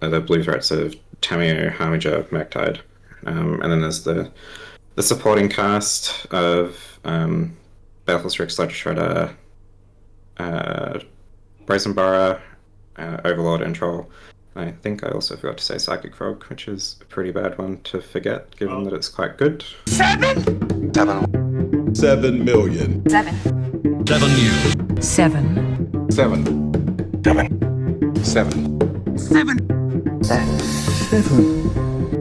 the blue threats of Tamio, Harmiger, Magtide. And then there's the supporting cast of Baleful Sludge Shredder, uh, Brazenborough, Overlord, and Troll. I think I also forgot to say Psychic Frog, which is a pretty bad one to forget, given that it's quite good. 7 million. 7 7 7 7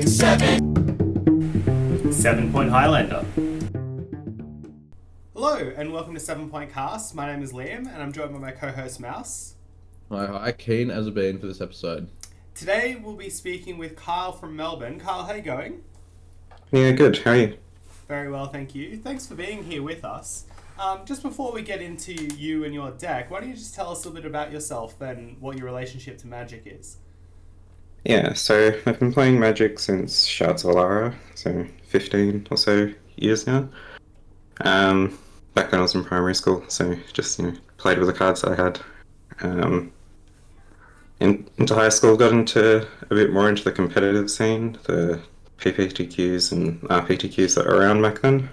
7 7 Point Highlander. Hello, and welcome to 7 Point Cast. My name is Liam, and I'm joined by my co-host Mouse. Hi, keen as a bean for this episode. Today we'll be speaking with Kyle from Melbourne. Kyle, how are you going? Yeah, good. How are you? Very well, thank you. Thanks for being here with us. Just before we get into you and your deck, why don't you just tell us a little bit about yourself and what your relationship to Magic is? Yeah, so I've been playing Magic since Shards of Alara, so 15 or so years now. Back then I was in primary school, so just played with the cards that I had. Into high school, got into a bit more into the competitive scene, the PPTQs and RPTQs that were around back then.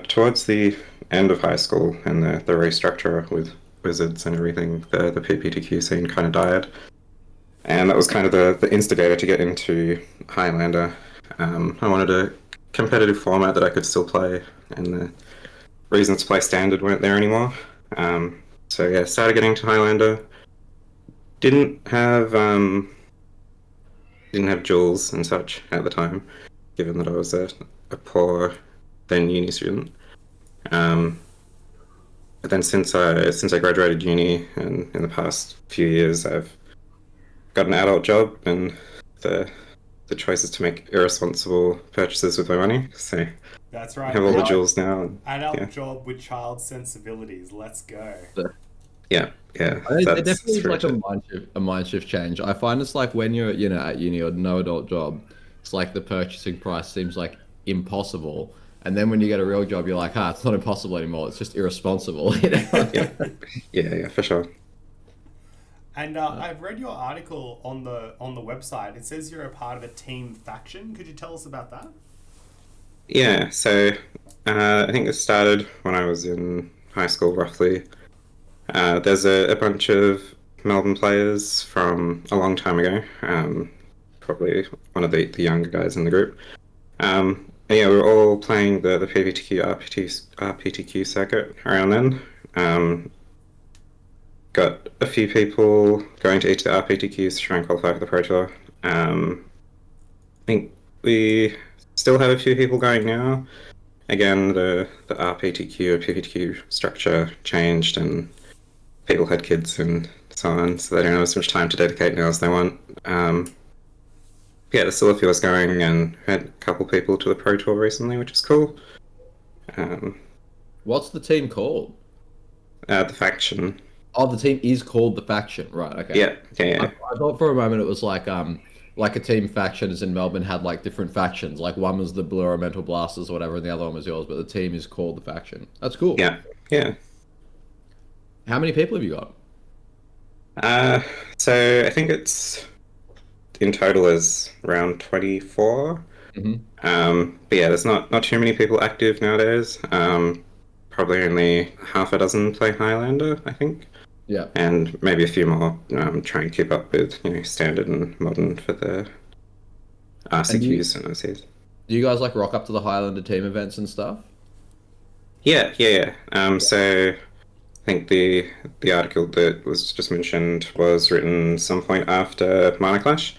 Towards the end of high school and the restructure with Wizards and everything, the PPTQ scene kind of died. And that was kind of the instigator to get into Highlander. I wanted a competitive format that I could still play, and the reasons to play Standard weren't there anymore. So yeah, started getting to Highlander. Didn't have jewels and such at the time, given that I was a poor then uni student. But then since I graduated uni and in the past few years, I've got an adult job, and the choice is to make irresponsible purchases with my money. So That's right. I have all the jewels now. And, Adult job with child sensibilities. Let's go. Yeah. It definitely is like a mind shift change. I find it's like when you're at uni or no adult job, it's like the purchasing price seems like impossible, and then when you get a real job, you're like, it's not impossible anymore. It's just irresponsible. Yeah, for sure. And I've read your article on the website. It says you're a part of a team faction. Could you tell us about that? Yeah, so I think it started when I was in high school, roughly. There's a bunch of Melbourne players from a long time ago, probably one of the younger guys in the group. We were all playing the PPTQ, RPTQ circuit around then. Got a few people going to each of the RPTQs to try and qualify for the Pro Tour. I think we still have a few people going now. Again, the RPTQ or PPTQ structure changed, and people had kids and so on, so they don't have as much time to dedicate now as they want. There's still a few of us going, and had a couple people to the Pro Tour recently, which is cool. What's the team called? The faction. Oh, the team is called the faction, right? Okay. Yeah. I thought for a moment it was like a team faction as in Melbourne had like different factions. Like one was the Blue Elemental Blasters or whatever, and the other one was yours. But the team is called the faction. That's cool. Yeah. How many people have you got? So I think it's in total is around 24. But yeah, there's not too many people active nowadays. Probably only half a dozen play Highlander, I think. Yeah. And maybe a few more try and keep up with Standard and Modern for the RCQs and OCs. Do you guys like rock up to the Highlander team events and stuff? Yeah. So I think the article that was just mentioned was written some point after Mana Clash.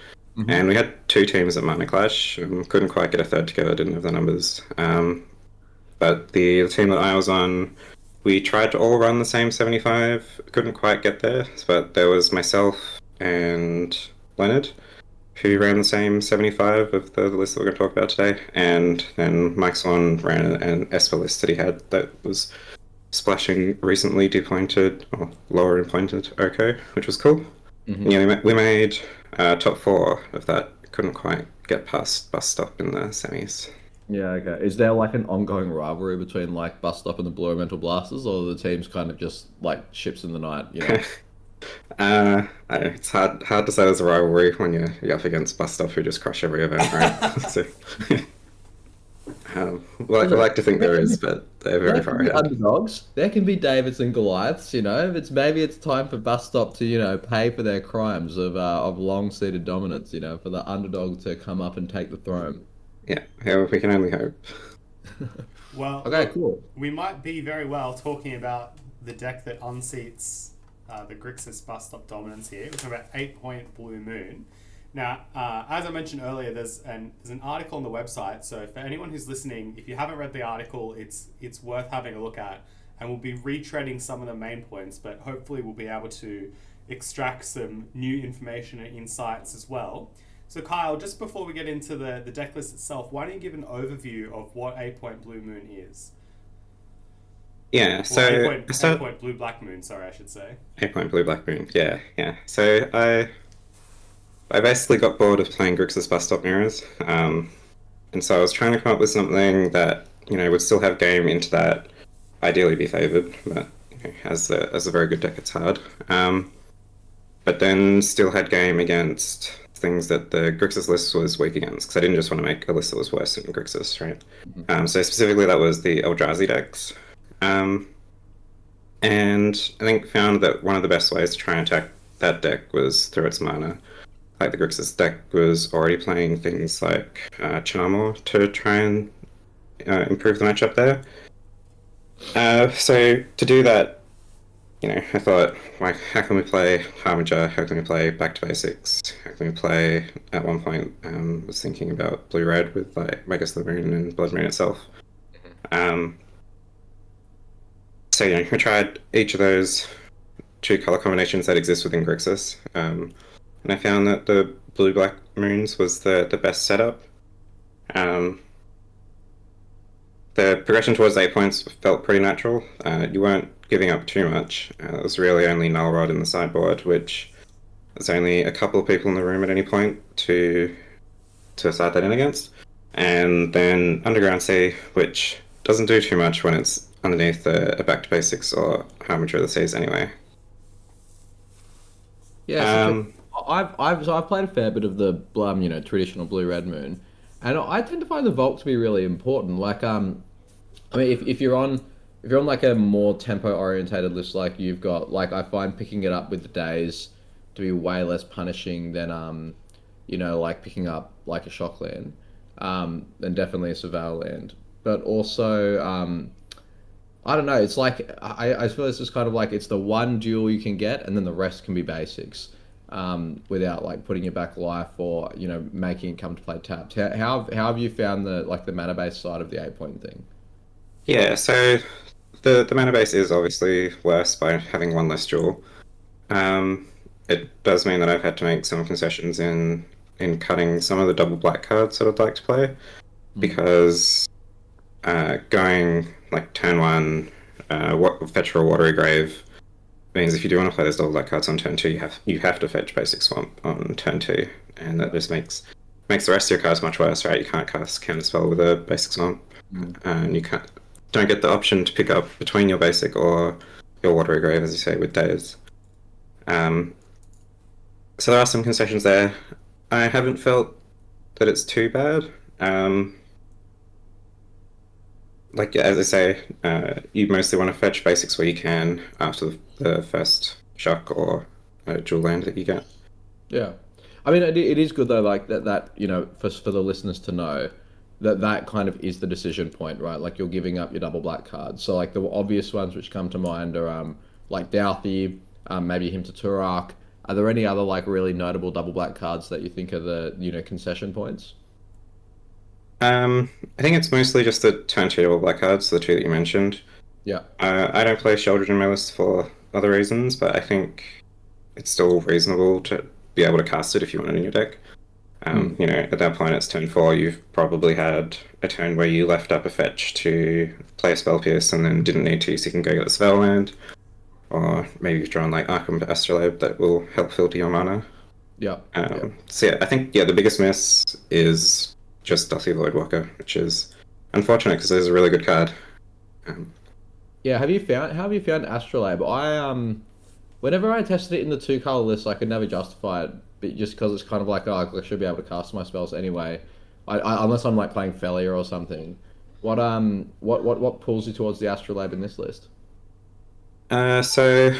And we had two teams at Mana Clash. Couldn't quite get a third together, didn't have the numbers. But the team that I was on, we tried to all run the same 75. Couldn't quite get there, but there was myself and Leonard who ran the same 75 of the list that we're going to talk about today. And then Mike Swan ran an Esper list that he had that was splashing recently depointed or lower pointed Oko, which was cool. We made top 4 of that. Couldn't quite get past Bus Stop in the semis. Yeah, okay. Is there like an ongoing rivalry between like Bus Stop and the Blue Elemental Blasters, or the teams kind of just like ships in the night, It's hard to say there's a rivalry when you're up against Bus Stop who just crush every event, right? So, we like to think there is, but they're very There far can be ahead. underdogs. There can be Davids and Goliaths. You know, maybe it's time for Bus Stop to pay for their crimes of long-seated dominance. You know, for the underdog to come up and take the throne. Yeah, we can only hope. Well, Okay, look, cool. we might be very well talking about the deck that unseats the Grixis Bus Stop dominance here. We're talking about 8-point Blue Moon. Now, as I mentioned earlier, there's an article on the website. So for anyone who's listening, if you haven't read the article, it's worth having a look at. And we'll be retreading some of the main points, but hopefully we'll be able to extract some new information and insights as well. So Kyle, just before we get into the deck list itself, why don't you give an overview of what 8-point Blue Moon is? Yeah, so Or I start 8-point Blue Black Moon, sorry, I should say. 8-point Blue Black Moon. Yeah. So I basically got bored of playing Grixis Bus Stop mirrors, and so I was trying to come up with something that would still have game into that, ideally be favored, but as a very good deck, it's hard. But then still had game against things that the Grixis list was weak against, because I didn't just want to make a list that was worse than Grixis, right? So specifically, that was the Eldrazi decks. And I think found that one of the best ways to try and attack that deck was through its mana. Like the Grixis deck was already playing things like Charmor to try and improve the matchup there. So to do that, I thought, like, how can we play Harbinger? How can we play Back to Basics? How can we play? At one point, was thinking about Blue Red with like Magus the Moon and Blood Moon itself. So we tried each of those two color combinations that exist within Grixis, and I found that the Blue Black Moons was the best setup. The progression towards 8 points felt pretty natural. You weren't giving up too much. It was really only Null Rod in the sideboard, which there's only a couple of people in the room at any point to start that in against. And then Underground Sea, which doesn't do too much when it's underneath a Back to Basics or Harbinger of the Seas anyway. Yeah, I've played a fair bit of the traditional Blue Red Moon, and I tend to find the Vault to be really important. Like I mean, if you're on like a more tempo orientated list like you've got, like I find picking it up with the days to be way less punishing than like picking up like a Shockland, and definitely a Surveil land. But also, I don't know. It's like I feel it's just kind of like it's the one duel you can get, and then the rest can be basics, without like putting your back life or making it come to play tapped. How have you found the mana base side of the 8-point thing? Yeah, so the mana base is obviously worse by having one less duel. It does mean that I've had to make some concessions in cutting some of the double black cards that I'd like to play, because going like turn 1, fetch for a Watery Grave means if you do want to play those double black cards on turn 2, you have to fetch Basic Swamp on turn 2, and that just makes the rest of your cards much worse, right? You can't cast Counterspell with a Basic Swamp, and you don't get the option to pick up between your Basic or your Watery Grave, as you say, with Days. So there are some concessions there. I haven't felt that it's too bad. Like, as I say, you mostly want to fetch basics where you can after the first shock or dual land that you get. Yeah, I mean it is good though, like that for the listeners to know that kind of is the decision point, right? Like you're giving up your double black cards. So like the obvious ones which come to mind are like Douthie, maybe Hymn to Turak. Are there any other like really notable double black cards that you think are the concession points? I think it's mostly just the turn 2 double black cards, the two that you mentioned. Yeah. I don't play Sheldred in my list for other reasons, but I think it's still reasonable to be able to cast it if you want it in your deck. At that point it's turn 4, you've probably had a turn where you left up a fetch to play a Spell Pierce and then didn't need to, so you can go get the spell land. Or maybe you've drawn like Arkham Astrolabe that will help filter your mana. Yeah. So yeah, I think the biggest miss is just Dusty Voidwalker, which is unfortunate because it is a really good card. Yeah, how have you found Astrolabe? whenever I tested it in the two color list, I could never justify it, but just because it's kind of like, oh, I should be able to cast my spells anyway. Unless I'm like playing Felia or something. What pulls you towards the Astrolabe in this list? So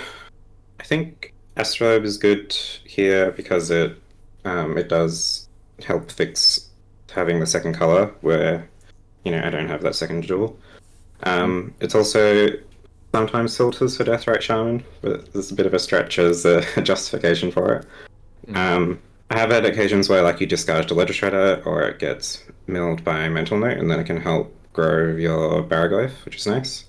I think Astrolabe is good here because it does help fix having the second color where I don't have that second jewel. It's also sometimes filters for Deathrite Shaman, but there's a bit of a stretch as a justification for it. I have had occasions where like you discard a Ledger Shredder or it gets milled by Mental Note and then it can help grow your Baraglyph, which is nice.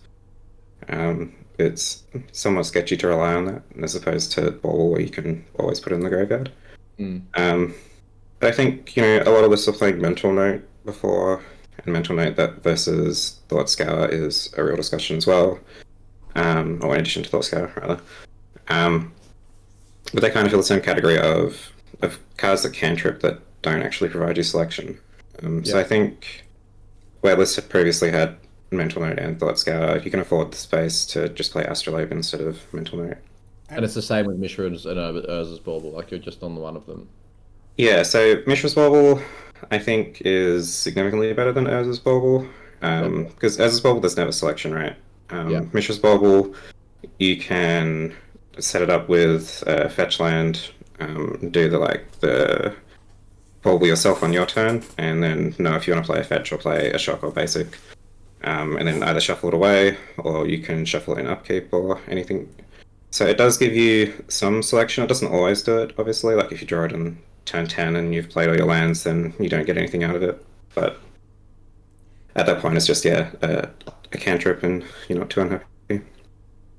It's somewhat sketchy to rely on that as opposed to Bauble where you can always put it in the graveyard. But I think, a lot of us are playing Mental Note before, and Mental Note that versus Thought Scour is a real discussion as well. Or in addition to Thought Scour, rather. But they kind of feel the same category of cards that cantrip that don't actually provide you selection. So I think where lists had previously had Mental Note and Thought Scour, you can afford the space to just play Astrolabe instead of Mental Note. And it's the same with Mishra's and Urza's Bauble, like you're just on one of them. Yeah, so Mishra's Bauble, I think, is significantly better than Urza's Bauble. Because Urza's Bauble, there's never selection, right? Mishra's Bauble, you can set it up with fetch land, do the Bauble yourself on your turn, and then know if you want to play a fetch or play a shock or basic. And then either shuffle it away, or you can shuffle it in upkeep or anything. So it does give you some selection. It doesn't always do it, obviously. Like if you draw it in turn 10 and you've played all your lands, then you don't get anything out of it. But at that point, it's just, a cantrip and you're not too unhappy.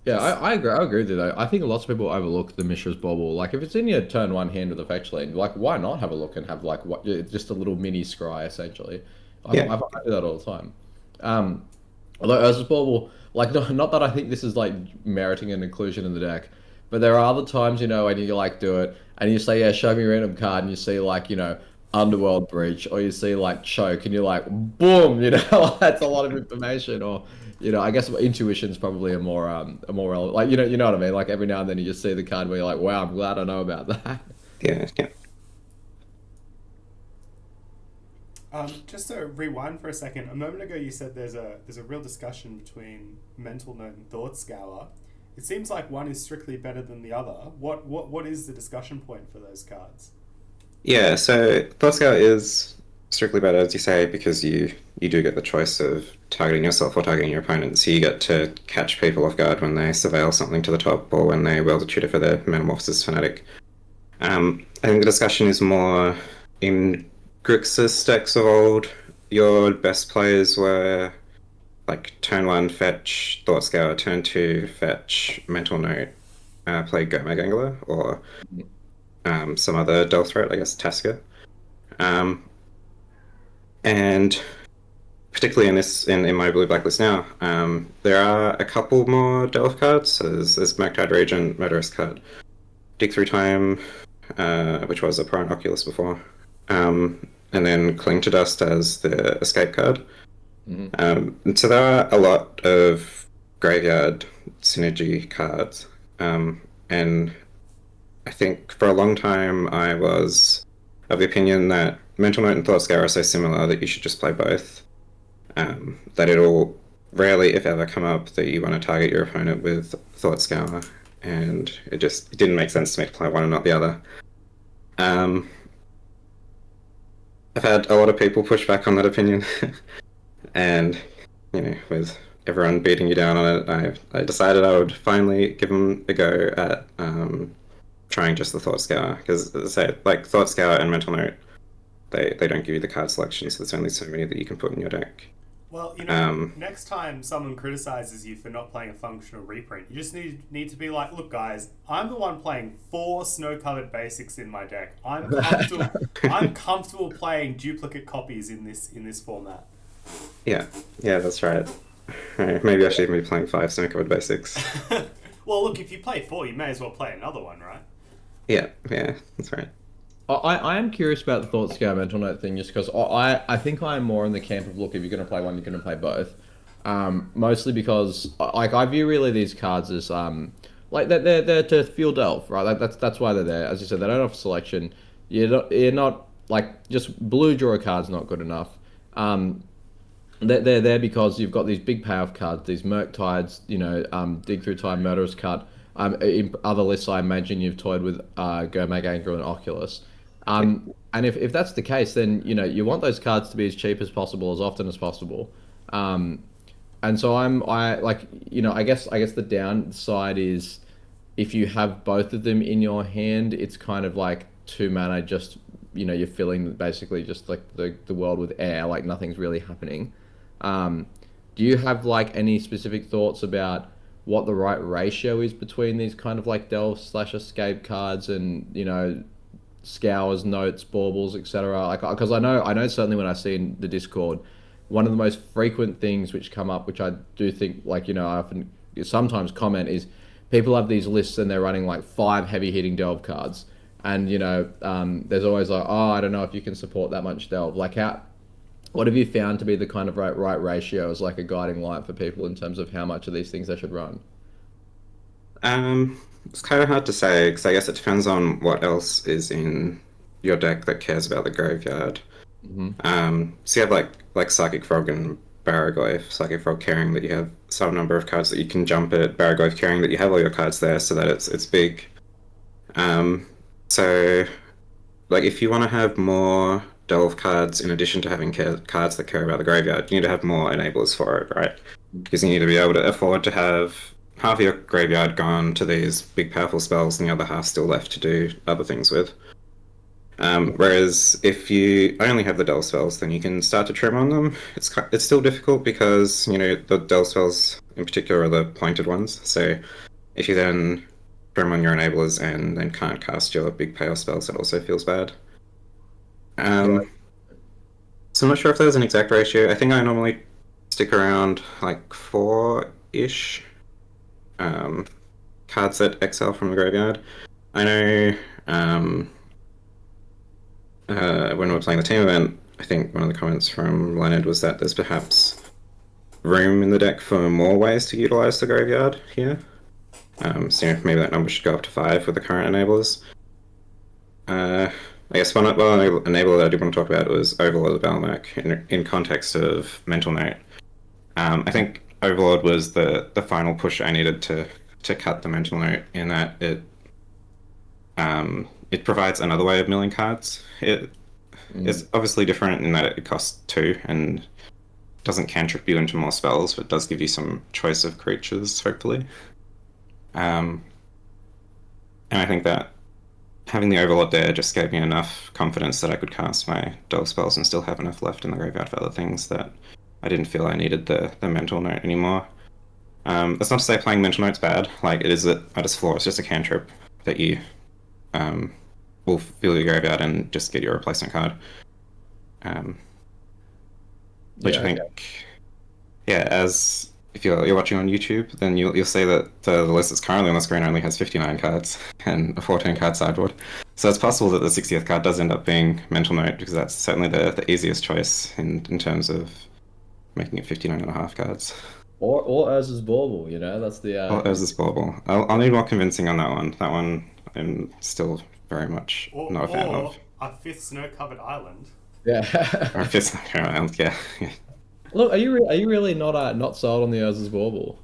Yeah, I agree. I agree with you though. I think lots of people overlook the Mishra's Bauble. Like if it's in your turn one hand with a fetch land, like why not have a look and have like just a little mini scry essentially. I do that all the time. Although Urza's Bauble, like not that I think this is like meriting an inclusion in the deck, but there are other times when you like do it and you say show me a random card and you see like Underworld Breach or you see like Choke and you're like boom, that's a lot of information. Or I guess intuition's probably a more relevant, like you know what I mean, like every now and then you just see the card where you're like, wow, I'm glad I know about that. Yeah. Just to rewind for a second, a moment ago you said there's a real discussion between Mental Note and Thought Scour. It seems like one is strictly better than the other. What is the discussion point for those cards? Yeah, so Thought Scour is strictly better, as you say, because you do get the choice of targeting yourself or targeting your opponent, so you get to catch people off guard when they surveil something to the top or when they World of Tutor for their Metamorphosis Fanatic. I think the discussion is more in Grixis decks of old. Your best players were like turn 1 fetch Thought Scour, turn 2 fetch Mental Note, play Gomag Angler or some other Delph threat, I guess Tasker. And particularly in my blue blacklist now, there are a couple more Delph cards. So there's Magtide Regent, Murderous card, Dig Through Time, which was a Prime Oculus before, and then Cling to Dust as the escape card. And so there are a lot of graveyard synergy cards, and I think for a long time I was of the opinion that Mental Note and Thought Scour are so similar that you should just play both. That it'll rarely, if ever, come up that you want to target your opponent with Thought Scour, and it didn't make sense to me to play one and not the other. I've had a lot of people push back on that opinion, and with everyone beating you down on it, I decided I would finally give them a go at trying just the Thought Scour, because as I say, like Thought Scour and Mental Note, they don't give you the card selection, so there's only so many that you can put in your deck. Well, next time someone criticizes you for not playing a functional reprint, you just need to be like, look, guys, I'm the one playing 4 snow-covered basics in my deck. I'm comfortable playing duplicate copies in this format. Yeah, that's right. Maybe I should even be playing 5 snow-covered basics. Well, look, if you play 4, you may as well play another one, right? Yeah, that's right. I am curious about the Thought Scour Mental Note thing, just because I think I'm more in the camp of, look, if you're going to play one, you're going to play both. Mostly because I view really these cards as like they're to fuel delve, right? That's why they're there. As you said, they don't offer selection. You're not like just blue draw card's not good enough. Um, they're there because you've got these big payoff cards, these Merc Tides, Dig Through Time, Murderous Cut. In other lists, I imagine you've toyed with Go Mag Anger and Oculus. And if that's the case, then you want those cards to be as cheap as possible, as often as possible. Um, and so I like I guess the downside is if you have both of them in your hand, it's kind of like two mana just you're filling basically just like the world with air, like nothing's really happening. Um, do you have like any specific thoughts about what the right ratio is between these kind of like delve slash escape cards and scours, notes, baubles, etc. Like, because I know certainly when I see in the Discord, one of the most frequent things which come up, which I do think like I often sometimes comment is people have these lists and they're running like five heavy hitting delve cards, and there's always like, oh, I don't know if you can support that much delve. Like how what have you found to be the kind of right ratio as like a guiding light for people in terms of how much of these things they should run? It's kind of hard to say because I guess it depends on what else is in your deck that cares about the graveyard. So you have like Psychic Frog and Baraglyph. Psychic Frog caring that you have some number of cards that you can jump it. Baraglyph caring that you have all your cards there so that it's big. So like if you want to have more delve cards in addition to having cards that care about the graveyard, you need to have more enablers for it, right? Because you need to be able to afford to have half of your graveyard gone to these big powerful spells and the other half still left to do other things with. Whereas if you only have the delve spells, then you can start to trim on them. It's still difficult because the delve spells in particular are the pointed ones. So if you then trim on your enablers and then can't cast your big payoff spells, it also feels bad. Right. So I'm not sure if there's an exact ratio. I think I normally stick around like four-ish cards that exile from the graveyard. I know when we were playing the team event, I think one of the comments from Leonard was that there's perhaps room in the deck for more ways to utilize the graveyard here. So maybe that number should go up to 5 with the current enablers. I guess one enabler that I did want to talk about was Overlord of Balmac in context of Mental Note. I think Overlord was the final push I needed to cut the Mental Note in that it provides another way of milling cards. It's obviously different in that it costs 2 and doesn't cantrip you into more spells, but does give you some choice of creatures, hopefully. And I think that having the Overlord there just gave me enough confidence that I could cast my delve spells and still have enough left in the graveyard for other things that I didn't feel I needed the Mental Note anymore. That's not to say playing Mental Note's bad. Like, it is at its floor. It's just a cantrip that you will fill your graveyard and just get your replacement card. Which I think, as if you're watching on YouTube, then you'll see that the list that's currently on the screen only has 59 cards and a 14-card sideboard. So it's possible that the 60th card does end up being Mental Note because that's certainly the easiest choice in terms of making it 59.5 cards. Or Urza's Bauble, that's the Or Urza's Bauble. I'll need more convincing on that one. That one I'm still very much not a fan of. A 5th snow-covered island. Yeah. Or a 5th snow-covered island, yeah. Look, are you really not sold on the Urza's Bauble?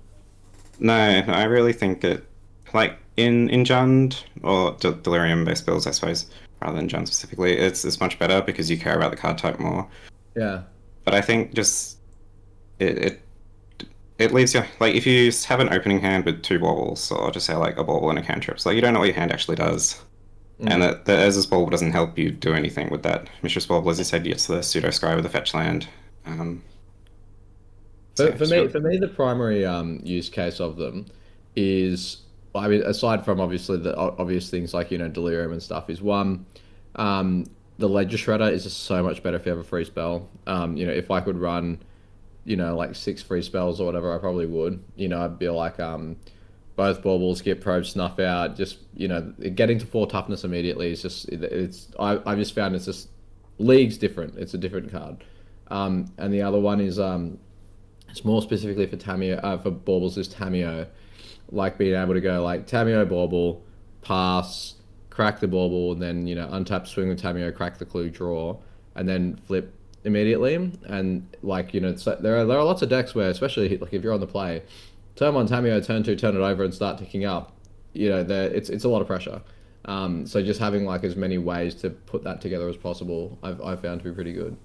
No, I really think it, like in Jund or Delirium-based builds, I suppose, rather than Jund specifically, it's much better because you care about the card type more. Yeah. But I think just it leaves you, like, if you have an opening hand with 2 baubles, or just say like a bauble and a cantrip, so you don't know what your hand actually does. And the Urza's Bauble doesn't help you do anything with that. Mistress Bauble, as you said, gets the pseudo scry with the fetch land. For me, the primary use case of them is, I mean, aside from obviously the obvious things like Delirium and stuff, is one, the Ledger Shredder is just so much better if you have a free spell. If I could run, like 6 free spells or whatever, I probably would. I'd be like, both baubles get probe snuff out. Just getting to 4 toughness immediately is just I've just found it's just leagues different. It's a different card. And the other one is it's more specifically for Tamio, for baubles is Tamio, like being able to go like Tamio bauble, pass, crack the bauble, and then untap swing with Tamio, crack the clue, draw, and then flip immediately. And like there are lots of decks where, especially like if you're on the play, turn one Tamio, turn two, turn it over, and start ticking up. It's a lot of pressure. So just having like as many ways to put that together as possible, I've found to be pretty good.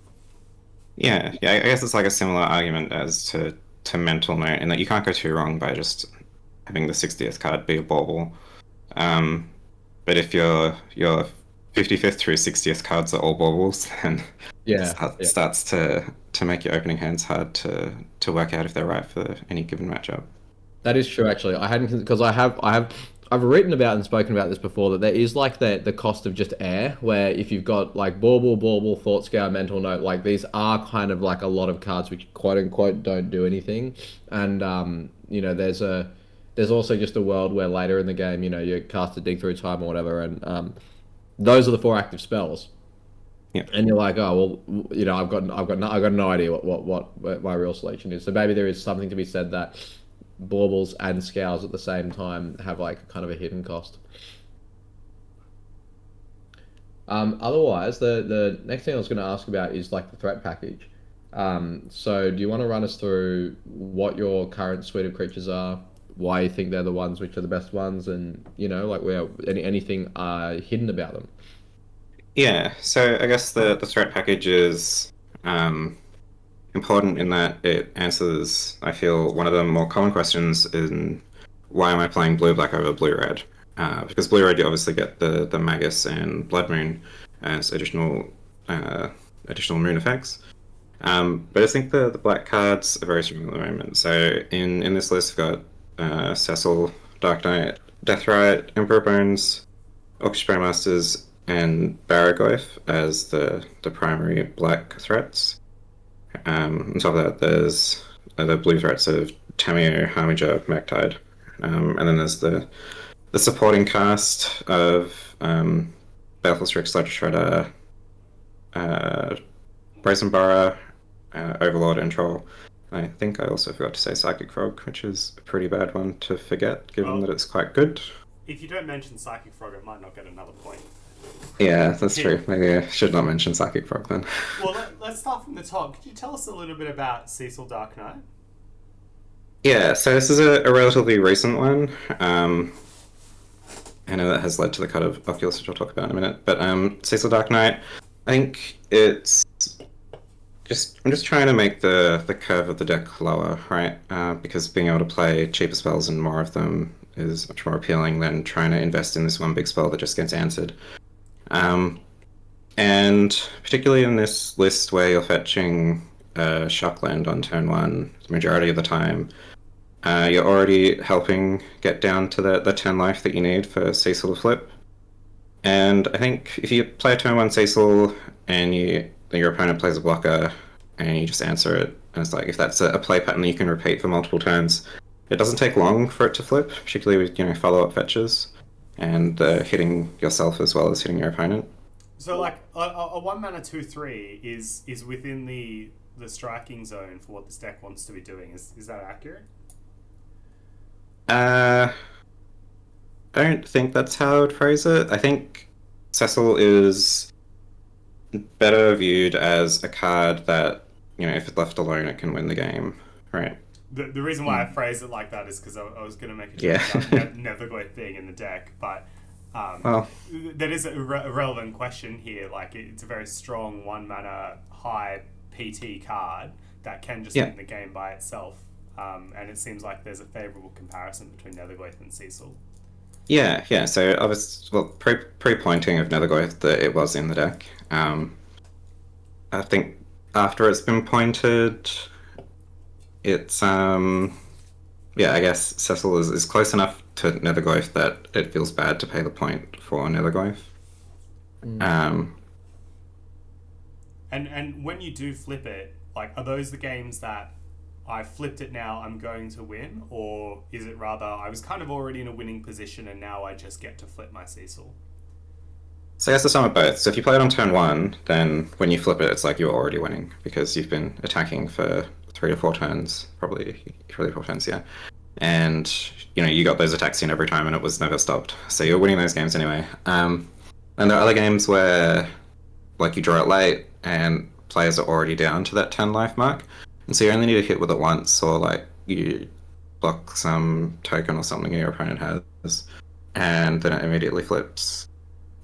Yeah, I guess it's like a similar argument as to mental note in that you can't go too wrong by just having the 60th card be a bauble. But if your 55th through 60th cards are all baubles, then Yeah, it starts to make your opening hands hard to work out if they're right for any given matchup. that is true. Actually, I hadn't because I've written about and spoken about this before that there is like the cost of just air, where if you've got like bauble, thought scour, mental note, like these are kind of like a lot of cards which quote unquote don't do anything, and there's also just a world where later in the game, you cast a dig through time or whatever, and those are the 4 active spells. Yeah. And you're like, oh well, I've got no idea what my real selection is. So maybe there is something to be said that baubles and scours at the same time have like kind of a hidden cost. Otherwise, the next thing I was going to ask about is like the threat package. So do you want to run us through what your current suite of creatures are, why you think they're the ones which are the best ones, and like where anything hidden about them? Yeah, so I guess the threat package is important in that it answers, I feel, one of the more common questions in why am I playing blue-black over blue-red? Because blue-red you obviously get the Magus and Blood Moon as additional moon effects. But I think the black cards are very strong at the moment. So in this list we've got Cecil, Dark Knight, Deathrite, Emperor Bones, Orchestra Masters, and Baragoyf as the primary black threats. On top of that, there's the blue threats of Tamio, Harminger, Magtide. And then there's the supporting cast of Baleful Strix, Sludge Shredder, Brazenborough, Overlord, and Troll. I think I also forgot to say Psychic Frog, which is a pretty bad one to forget, given that it's quite good. If you don't mention Psychic Frog, it might not get another point. Yeah, that's true. Maybe I should not mention Psychic Frog then. Well, let's start from the top. Could you tell us a little bit about Cecil Dark Knight? Yeah, so this is a relatively recent one. I know that has led to the cut of Oculus, which I'll talk about in a minute. But Cecil Dark Knight, I think it's I'm just trying to make the curve of the deck lower, right? Because being able to play cheaper spells and more of them is much more appealing than trying to invest in this one big spell that just gets answered. And particularly in this list where you're fetching Shockland on turn 1 the majority of the time, you're already helping get down to the 10 life that you need for Cecil to flip. And I think if you play a turn 1 Cecil and your opponent plays a blocker and you just answer it, and it's like if that's a play pattern that you can repeat for multiple turns, it doesn't take long for it to flip, particularly with follow-up fetches and hitting yourself as well as hitting your opponent. So like a 1 mana 2/3 is within the striking zone for what this deck wants to be doing. Is that accurate? I don't think that's how I would phrase it. I think Cecil is better viewed as a card that, if it's left alone, it can win the game, right? The reason why I phrased it like that is because I was going to make a joke about Neverglade being in the deck, but that is a relevant question here. Like, it's a very strong 1 mana high PT card that can just win the game by itself. And it seems like there's a favourable comparison between Netherglyph and Cecil. Yeah. So obviously, well, pre-pointing of Netherglyph that it was in the deck. I think after it's been pointed, it's I guess Cecil is close enough to Netherglyph that it feels bad to pay the point for Netherglyph. And when you do flip it, like, are those the games that I flipped it now, I'm going to win? Or is it rather, I was kind of already in a winning position and now I just get to flip my Cecil? So I guess the sum of both. So if you play it on turn 1, then when you flip it, it's like you're already winning because you've been attacking for 3 or 4 turns, probably 3 or 4 turns, yeah. and you got those attacks in every time, and it was never stopped. So you're winning those games anyway. And there are other games where, like, you draw it late, and players are already down to that 10 life mark, and so you only need to hit with it once, or like you block some token or something your opponent has, and then it immediately flips.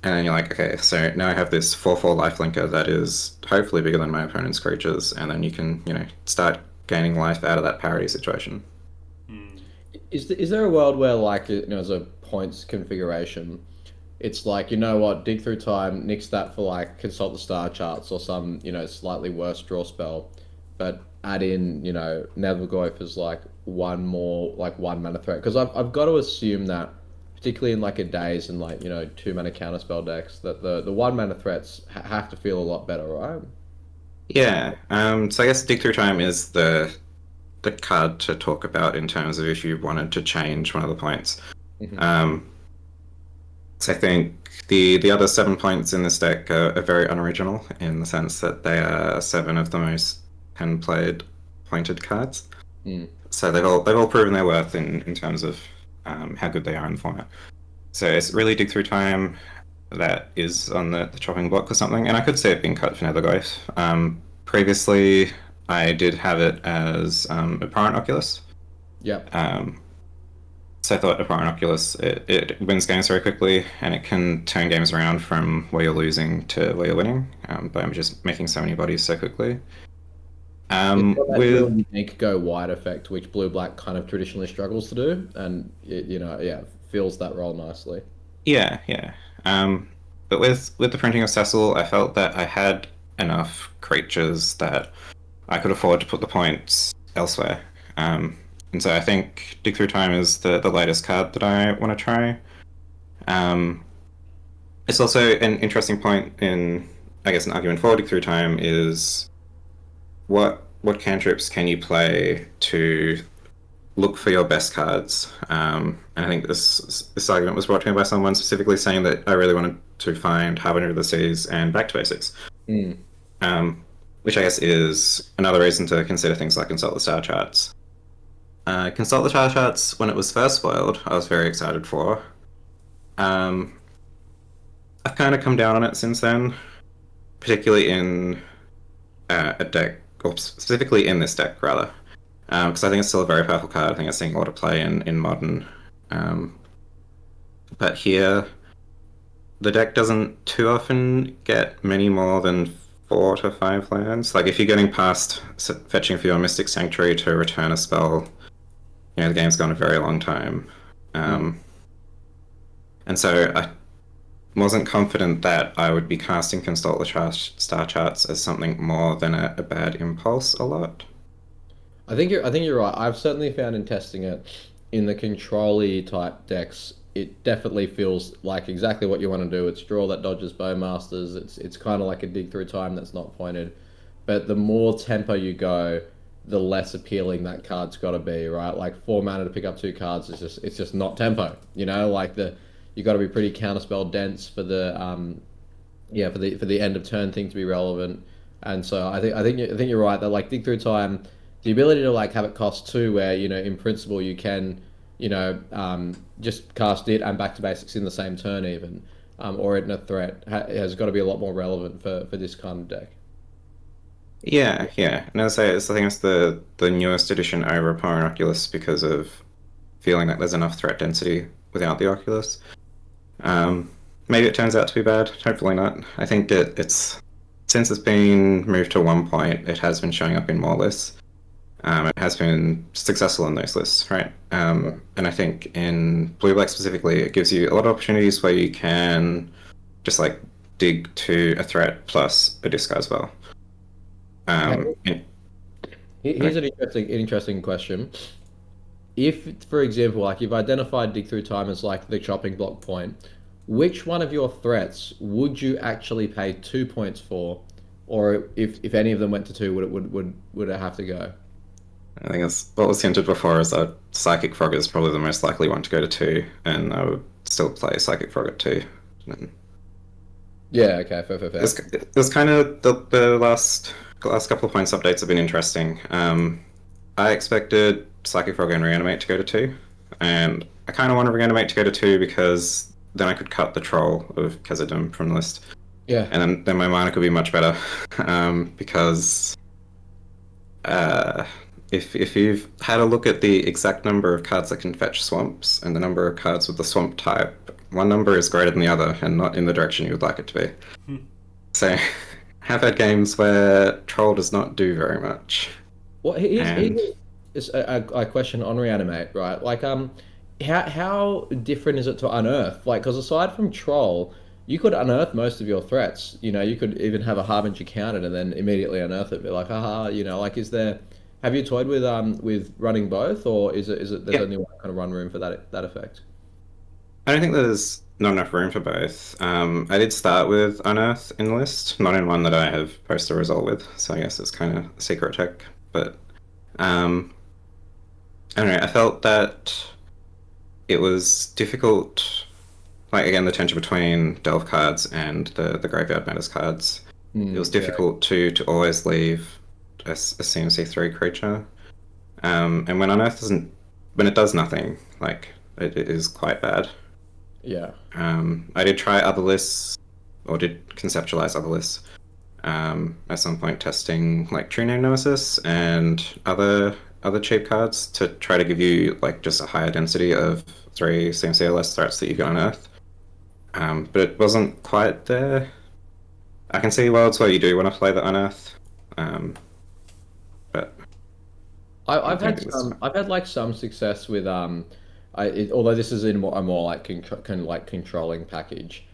And then you're like, okay, so now I have this 4/4 lifelinker that is hopefully bigger than my opponent's creatures, and then you can, start gaining life out of that parity situation. Is there a world where, like, as a points configuration, it's like, dig through time, nix that for like consult the star charts or some, slightly worse draw spell, but add in, Nevergoyf as like one more, like, one mana threat? Because I've got to assume that, particularly in like a daze and like 2 mana counterspell decks, that the 1 mana threats have to feel a lot better, right? Yeah. So I guess Dig Through Time is the card to talk about in terms of if you wanted to change one of the points. So I think the other 7 points in this deck are very unoriginal in the sense that they are 7 of the most played pointed cards. So they've all proven their worth in terms of how good they are in the format. So it's really Dig Through Time that is on the chopping block or something, and I could see it being cut for Nethergoyf. Previously, I did have it as Apparent Oculus. Yep. So I thought Apparent Oculus, it wins games very quickly, and it can turn games around from where you're losing to where you're winning, by just making so many bodies so quickly. It's got that real unique go wide effect, which blue-black kind of traditionally struggles to do, and it fills that role nicely. Yeah. But with the printing of Cecil, I felt that I had enough creatures that I could afford to put the points elsewhere. And so I think Dig Through Time is the latest card that I want to try. It's also an interesting point in, I guess, an argument for Dig Through Time is what cantrips can you play to look for your best cards? And I think this argument was brought to me by someone specifically saying that I really wanted to find Harbinger of the Seas and Back to Basics. Which I guess is another reason to consider things like Consult the Star Charts. Consult the Star Charts, when it was first spoiled, I was very excited for. I've kind of come down on it since then, particularly in a deck, or specifically in this deck, rather. Because I think it's still a very powerful card. I think it's seeing a lot of play in Modern. But here, the deck doesn't too often get many more than 4 to 5 lands. Like, if you're getting past fetching for your Mystic Sanctuary to return a spell, the game's gone a very long time. And so I wasn't confident that I would be casting Consult the Star Charts as something more than a bad impulse a lot. I think you're right. I've certainly found in testing it in the control-y type decks, it definitely feels like exactly what you want to do. It's draw that dodges Bowmasters. It's kind of like a Dig Through Time that's not pointed. But the more tempo you go, the less appealing that card's got to be, right? Like 4 mana to pick up 2 cards it's just not tempo. Like you got to be pretty counterspell dense for the for the end of turn thing to be relevant. And so I think you're right that, like, Dig Through Time, the ability to, like, have it cost 2, where in principle you can just cast it and Back to Basics in the same turn even, or in a threat, has got to be a lot more relevant for this kind of deck. Yeah. And as I think it's the newest edition over Apparent Oculus because of feeling that there's enough threat density without the Oculus. Maybe it turns out to be bad. Hopefully not. I think it's since it's been moved to 1 point, it has been showing up in more lists. It has been successful in those lists, right? And I think in Blue-Black specifically, it gives you a lot of opportunities where you can just, like, dig to a threat plus a discard spell. Here's an interesting question. If, for example, like, you've identified Dig Through Time as, like, the chopping block point, which one of your threats would you actually pay 2 points for, or if any of them went to 2, would it have to go? I think that's what was hinted before, is that Psychic Frog is probably the most likely one to go to 2, and I would still play Psychic Frog at 2. Yeah, okay, fair. It was kind of the last couple of points updates have been interesting. I expected Psychic Frog and Reanimate to go to 2. And I kind of want to Reanimate to go to 2 because then I could cut the Troll of Khazad-dûm from the list. Yeah. And then my mana could be much better. Because if you've had a look at the exact number of cards that can fetch swamps and the number of cards with the swamp type, one number is greater than the other and not in the direction you would like it to be. So, have had games where Troll does not do very much. Well, here's a question on Reanimate, right? Like, how different is it to Unearth? Like, because aside from Troll, you could unearth most of your threats. You know, you could even have a Harbinger counted and then immediately unearth it. Be like, haha, you know, like, is there? Have you toyed with running both, or is it there's only one kind of run room for that effect? I don't think there's not enough room for both. I did start with Unearth in the list, not in one that I have posted a result with, so I guess it's kind of a secret tech. But I don't know. I felt that it was difficult. Like again, the tension between Delve cards and the Graveyard Matters cards. It was difficult to always leave a CMC3 creature. And when Unearth doesn't, when it does nothing, like it is quite bad. Yeah. I did try other lists, or did conceptualize other lists. At some point, testing like True Name Nemesis and other cheap cards to try to give you like just a higher density of 3 CMC or less threats that you can unearth. But it wasn't quite there. I can see worlds where you do want to play the unearth. But I've had like some success with although this is in a more like controlling package,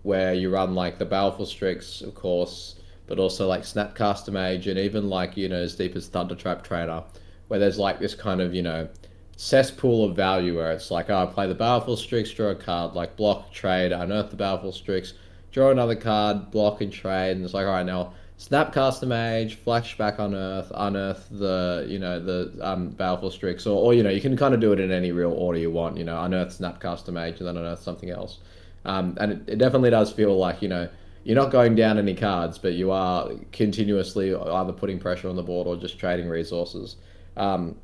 where you run like the Baleful Strix, of course, but also like Snapcaster Mage and even like, you know, as deep as Thundertrap Trainer, where there's like this kind of, you know, cesspool of value where it's like, oh, I play the Baleful Strix, draw a card, like block, trade, unearth the Baleful Strix, draw another card, block and trade, and it's like, all right, now Snapcaster Mage, flashback unearth the, you know, the Baleful Strix, or you know, you can kind of do it in any real order you want, you know, unearth Snapcaster Mage and then unearth something else. And it definitely does feel like, you know, you're not going down any cards, but you are continuously either putting pressure on the board or just trading resources. But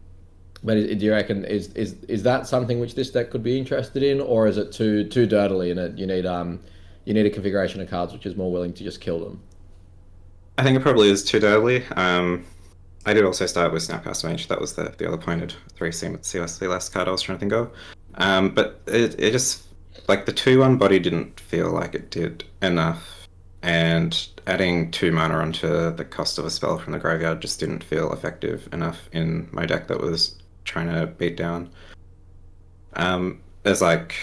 do you reckon is that something which this deck could be interested in, or is it too dirtily in it? You need a configuration of cards which is more willing to just kill them. I think it probably is too dirtily. I did also start with Snapcaster Mage. That was the other pointed 3 CSV last card I was trying to think of. But it just, like, the 2/1 body didn't feel like it did enough, and adding 2 mana onto the cost of a spell from the graveyard just didn't feel effective enough in my deck that was trying to beat down. There's like,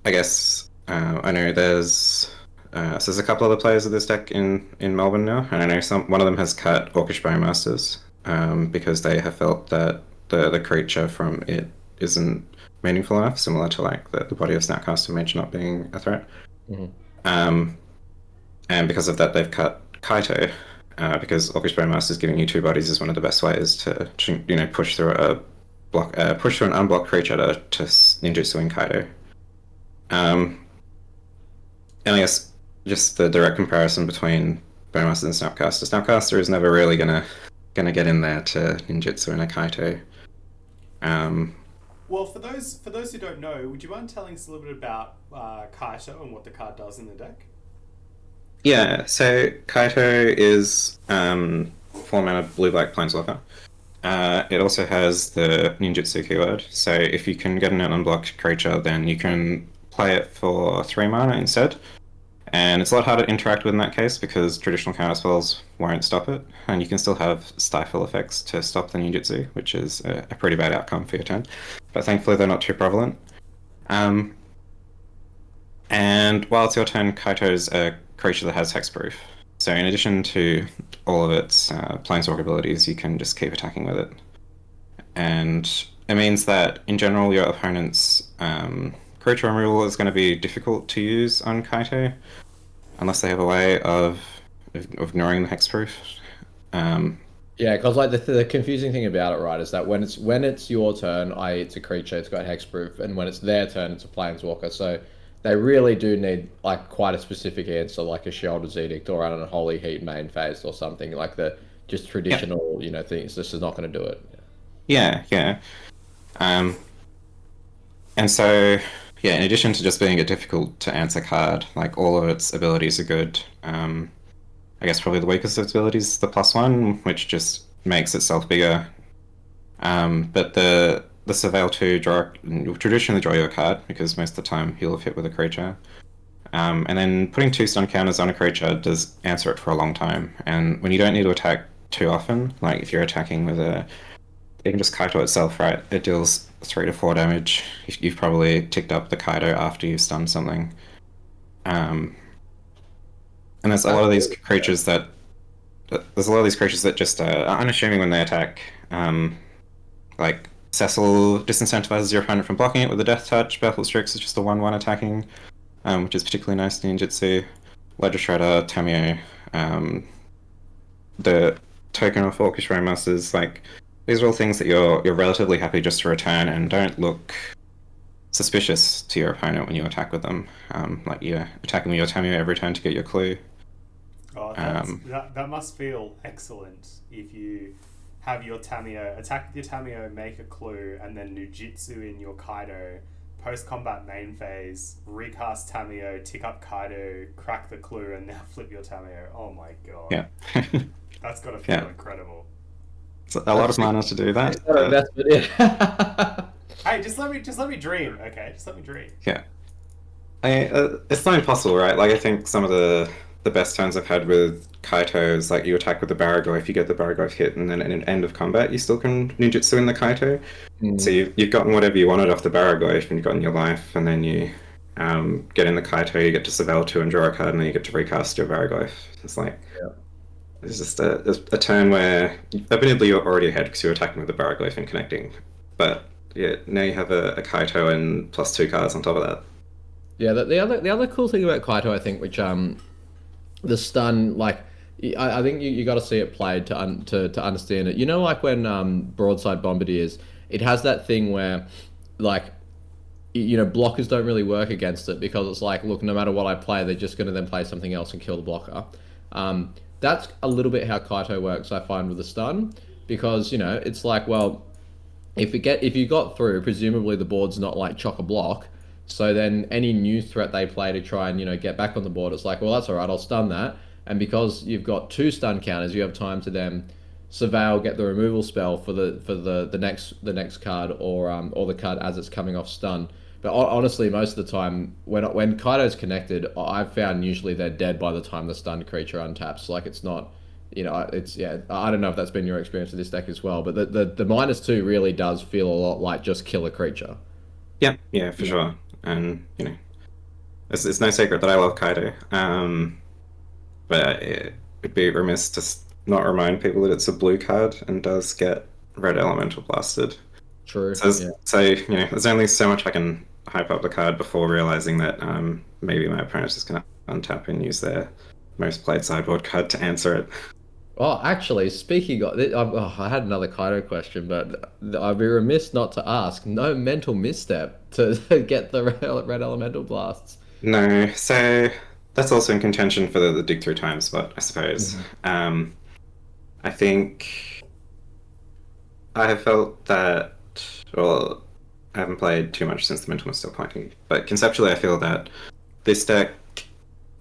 I guess, I know so there's a couple other players of this deck in Melbourne now, and I know one of them has cut Orcish Bowmasters because they have felt that the creature from it isn't meaningful enough, similar to like the body of Snapcaster Mage not being a threat. Mm-hmm. And because of that, they've cut Kaito because Orcish Bowmasters giving you 2 bodies is one of the best ways to you know, push through push through an unblocked creature to ninjutsu in Kaito. And I guess just the direct comparison between Bowmaster and Snapcaster. Snapcaster is never really gonna get in there to ninjutsu in a Kaito. Well, for those who don't know, would you mind telling us a little bit about Kaito and what the card does in the deck? Yeah, so Kaito is 4 mana blue-black planeswalker. It also has the ninjutsu keyword, so if you can get an unblocked creature, then you can play it for 3 mana instead. And it's a lot harder to interact with in that case because traditional counterspells won't stop it, and you can still have stifle effects to stop the ninjutsu, which is a pretty bad outcome for your turn. But thankfully they're not too prevalent. And while it's your turn, Kaito's a creature that has hexproof. So in addition to all of its planeswalker abilities, you can just keep attacking with it. And it means that in general your opponent's creature removal is going to be difficult to use on Kaito, unless they have a way of ignoring the hexproof. Yeah, because like the confusing thing about it, right, is that when it's your turn, it's a creature, it's got hexproof, and when it's their turn, it's a planeswalker. So they really do need like quite a specific answer, like a Sheoldred's Edict or an Unholy Heat main phase or something. Like just traditional, you know, things. This is not going to do it. Yeah. And so, yeah, in addition to just being a difficult to answer card, like all of its abilities are good. I guess probably the weakest of its abilities is the +1, which just makes itself bigger. But the Surveil 2 you'll traditionally draw your card because most of the time he'll have hit with a creature. And then putting 2 stun counters on a creature does answer it for a long time. And when you don't need to attack too often, like if you're attacking with you can just Kaito itself, right? It deals 3 to 4 damage. You've probably ticked up the Kaito after you've stunned something. And there's a lot of these creatures that just are unassuming when they attack. Like Cecil disincentivizes your opponent from blocking it with a Death Touch. Baffle Strix is just a 1/1 attacking, which is particularly nice in Ninjutsu. Ledger Shredder, Tamio, the token of Orchestra Masters, like these are all things that you're relatively happy just to return and don't look suspicious to your opponent when you attack with them. Like you're attacking with your Tamio every turn to get your clue. Oh, that must feel excellent if you have your Tamio, attack with your Tamio, make a clue, and then Nujitsu in your Kaido, post-combat main phase, recast Tamio, tick up Kaido, crack the clue, and now flip your Tamio. Oh my god. Yeah. That's gotta feel incredible. It's a lot of mana to do that. Hey, just let me dream, okay? Just let me dream. Yeah. It's not impossible, right? Like, I think some of the best turns I've had with Kaito is like you attack with the Baragoi, you get the Baragoi hit, and then at an end of combat, you still can ninjutsu in the Kaito. So you've gotten whatever you wanted off the Baragoi, and you've gotten your life, and then you get in the Kaito, you get to Surveil 2 and draw a card, and then you get to recast your Baragoi. It's like, it's just a turn where, admittedly, you're already ahead because you're attacking with the Baragoi and connecting. But yeah, now you have a Kaito and +2 cards on top of that. Yeah, the other cool thing about Kaito, I think, which the stun, like, I think you got to see it played to understand it. You know, like when Broadside Bombardiers, it has that thing where, like, you know, blockers don't really work against it because it's like, look, no matter what I play, they're just going to then play something else and kill the blocker. That's a little bit how Kaito works, I find, with the stun, because, you know, it's like, well, if you got through, presumably the board's not like chock-a-block, so then any new threat they play to try and, you know, get back on the board, it's like, well, that's all right, I'll stun that. And because you've got 2 stun counters, you have time to then surveil, get the removal spell for the next card, or the card as it's coming off stun. But honestly, most of the time, when Kaido's connected, I've found usually they're dead by the time the stunned creature untaps. Like, it's not, you know, it's, yeah, I don't know if that's been your experience with this deck as well, but the -2 really does feel a lot like just kill a creature. Yeah, for sure. And, you know, it's no secret that I love Kaido. But it would be remiss to not remind people that it's a blue card and does get red elemental blasted. True. So you know, there's only so much I can hype up the card before realizing that maybe my opponent's just going to untap and use their most played sideboard card to answer it. Oh, actually, speaking of, I had another Kaido question, but I'd be remiss not to ask. No mental misstep to get the red elemental blasts. No, so that's also in contention for the dig through time spot, I suppose. I think I have felt that, well, I haven't played too much since the mental misstep pointing, but conceptually I feel that this deck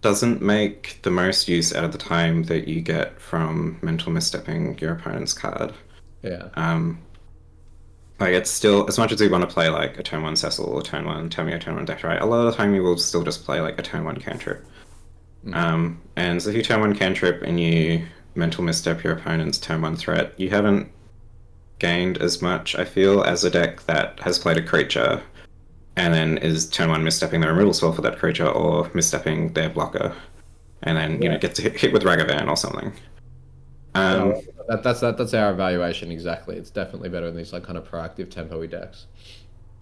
doesn't make the most use out of the time that you get from mental misstepping your opponent's card. Yeah. Like, it's still, as much as we want to play like a turn 1 Cecil or turn 1 Tamio, turn 1 Death, right? A lot of the time you will still just play like a turn 1 cantrip. And so if you turn 1 cantrip and you mental misstep your opponent's turn 1 threat, you haven't gained as much, I feel, as a deck that has played a creature and then is turn 1 misstepping the removal spell for that creature or misstepping their blocker, and then you know, gets hit with Ragavan or something. That's our evaluation exactly. It's definitely better in these like kind of proactive tempo-y decks.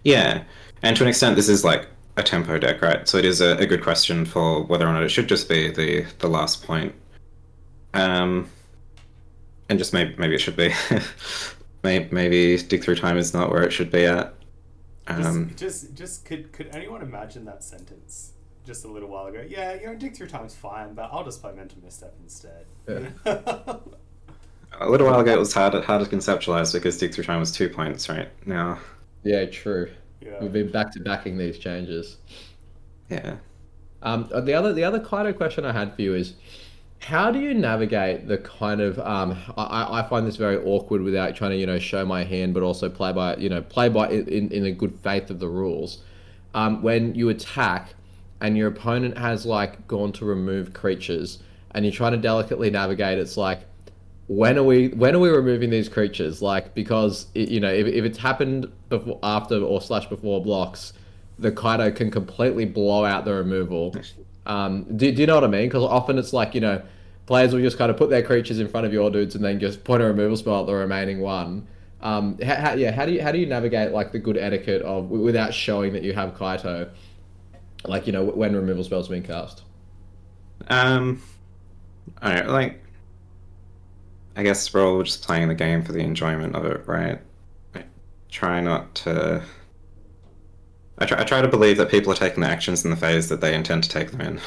Yeah, and to an extent, this is like a tempo deck, right? So it is a good question for whether or not it should just be the last point. And just maybe it should be. maybe dig through time is not where it should be at. Just could anyone imagine that sentence just a little while ago? Yeah, you know, dig through time's fine, but I'll just play mental misstep instead. Yeah. A little while ago, it was hard to conceptualize because dig through time was 2 points. Right now, Yeah, true. Yeah. We've been back to backing these changes. yeah. The other kind of question I had for you is, how do you navigate the kind of I find this very awkward without trying to show my hand, but also play by in a good faith of the rules. When you attack, and your opponent has like gone to remove creatures, and you're trying to delicately navigate, it's like, when are we removing these creatures? Like, because if it's happened before, after, or slash before blocks, the Kaido can completely blow out the removal. Do you know what I mean? Because often it's like, players will just kind of put their creatures in front of your dudes and then just point a removal spell at the remaining one. How do you navigate like the good etiquette of without showing that you have Kaito, like when removal spells are being cast? Um, I don't know, like, I guess we're all just playing the game for the enjoyment of it, right? I try not to. I try to believe that people are taking the actions in the phase that they intend to take them in.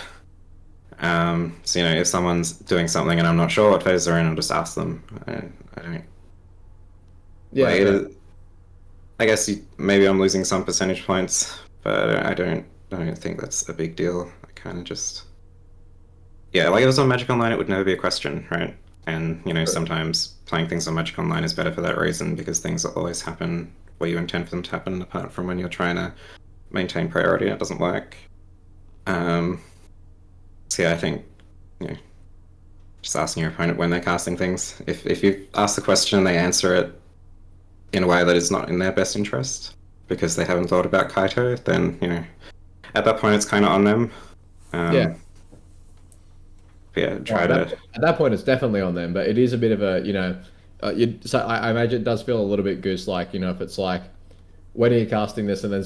So if someone's doing something and I'm not sure what phase they're in, I'll just ask them. I don't. Yeah, Like, okay. I guess maybe I'm losing some percentage points, but I don't think that's a big deal. I kind of just, yeah, like if it was on Magic Online, it would never be a question, right? And sometimes playing things on Magic Online is better for that reason because things will always happen where you intend for them to happen, apart from when you're trying to maintain priority and it doesn't work. So yeah, I think just asking your opponent when they're casting things. If you ask the question and they answer it in a way that is not in their best interest because they haven't thought about Kaito, then at that point it's kind of on them. Yeah. Yeah, Well, try at to. that point, it's definitely on them, but it is a bit of a, so I imagine it does feel a little bit goose-like, if it's like, when are you casting this, and then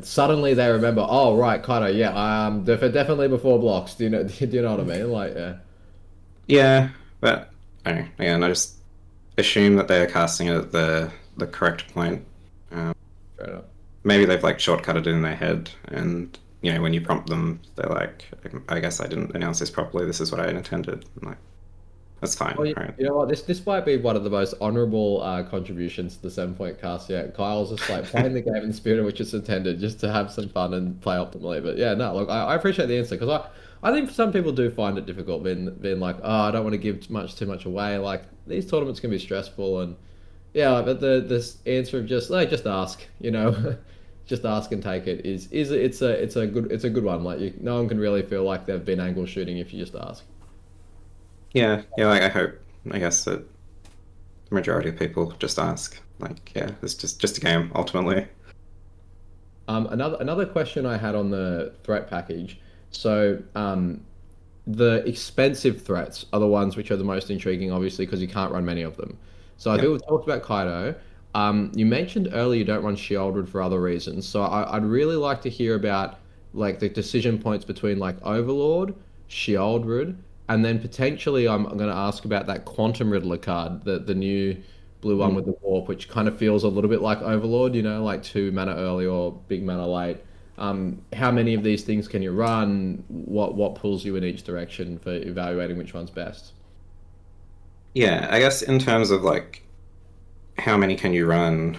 suddenly they remember, oh right, Kaido, yeah, definitely before blocks. Do you know what I mean? Like, yeah, Yeah, but I don't know. Again, I just assume that they are casting it at the correct point. fair enough. Maybe they've like shortcutted it in their head, and when you prompt them, they're like, "I guess I didn't announce this properly. This is what I intended." I'm like, that's fine, Well, you, right? you know what? This might be one of the most honourable contributions to the 7 point cast yet. Kyle's just like playing the game in the spirit in which it's intended, just to have some fun and play optimally. But yeah, no, look, I appreciate the answer because I think some people do find it difficult being like, oh, I don't want to give too much away. Like these tournaments can be stressful, and yeah, but this answer of just ask, just ask and take it is it's a good one. Like no one can really feel like they've been angle shooting if you just ask. Yeah, yeah. Like I guess that the majority of people just ask. Like, yeah, it's just a game ultimately. Another question I had on the threat package. So, the expensive threats are the ones which are the most intriguing, obviously, because you can't run many of them. So I Yep. think we've talked about Kaido. You mentioned earlier you don't run Shieldred for other reasons. So I'd really like to hear about like the decision points between like Overlord, Shieldred, and then potentially I'm going to ask about that Quantum Riddler card, the new blue one with the warp, which kind of feels a little bit like Overlord, like 2 mana early or big mana late. How many of these things can you run? What pulls you in each direction for evaluating which one's best? Yeah, I guess in terms of like how many can you run,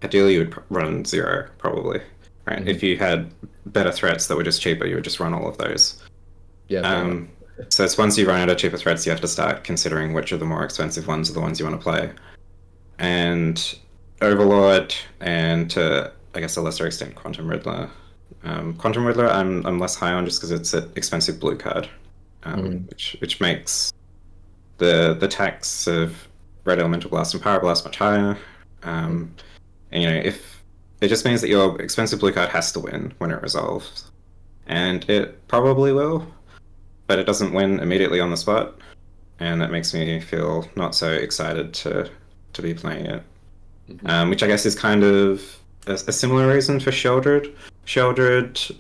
ideally you would run zero probably, right? If you had better threats that were just cheaper, you would just run all of those. Yeah, fair enough. So it's once you run out of cheaper threats, you have to start considering which of the more expensive ones are the ones you want to play. And Overlord, and to I guess a lesser extent Quantum Riddler. Quantum Riddler, I'm less high on just because it's an expensive blue card, which makes the tax of Red Elemental Blast and Power Blast much higher. And if it just means that your expensive blue card has to win when it resolves, and it probably will, but it doesn't win immediately on the spot, and that makes me feel not so excited to be playing it. Which I guess is kind of a similar reason for Sheldred. Sheldred,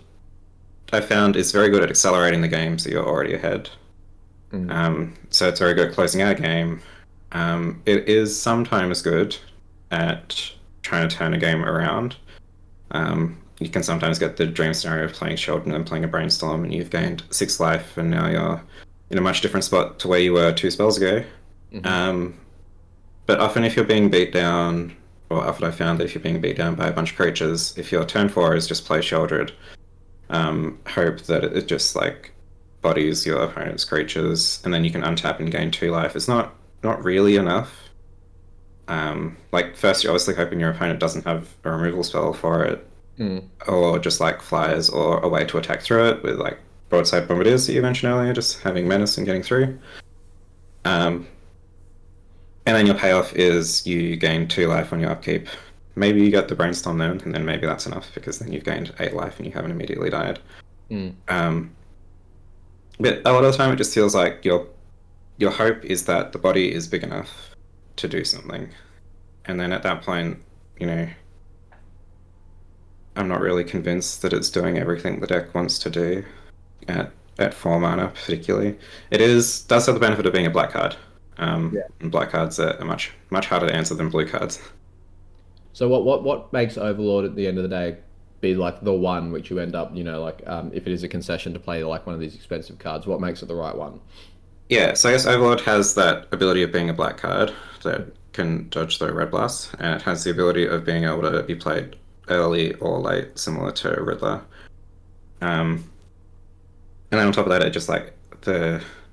I found, is very good at accelerating the game, so you're already ahead. So it's very good at closing out a game. It is sometimes good at trying to turn a game around. You can sometimes get the dream scenario of playing Sheldon and playing a Brainstorm, and you've gained 6 life, and now you're in a much different spot to where you were 2 spells ago. but often if you're being beat down, or often I found that if you're being beat down by a bunch of creatures, if your turn 4 is just play Sheldred, hope that it just like bodies your opponent's creatures, and then you can untap and gain 2 life. It's not really enough. Like first, you're obviously hoping your opponent doesn't have a removal spell for it, or just like flyers, or a way to attack through it with like broadside bombardiers that you mentioned earlier, just having menace and getting through. And then your payoff is you gain 2 life on your upkeep. Maybe you get the brainstorm then, and then maybe that's enough because then you've gained 8 life and you haven't immediately died. But a lot of the time, it just feels like your hope is that the body is big enough to do something, and then at that point, you know, I'm not really convinced that it's doing everything the deck wants to do at 4 mana, particularly. Does have the benefit of being a black card. And black cards are much harder to answer than blue cards. So what makes Overlord at the end of the day be like the one which you end up, you know, like if it is a concession to play like one of these expensive cards, what makes it the right one? Yeah, so I guess Overlord has that ability of being a black card that can dodge the red blast, and it has the ability of being able to be played early or late, similar to Riddler. And then on top of that, it just like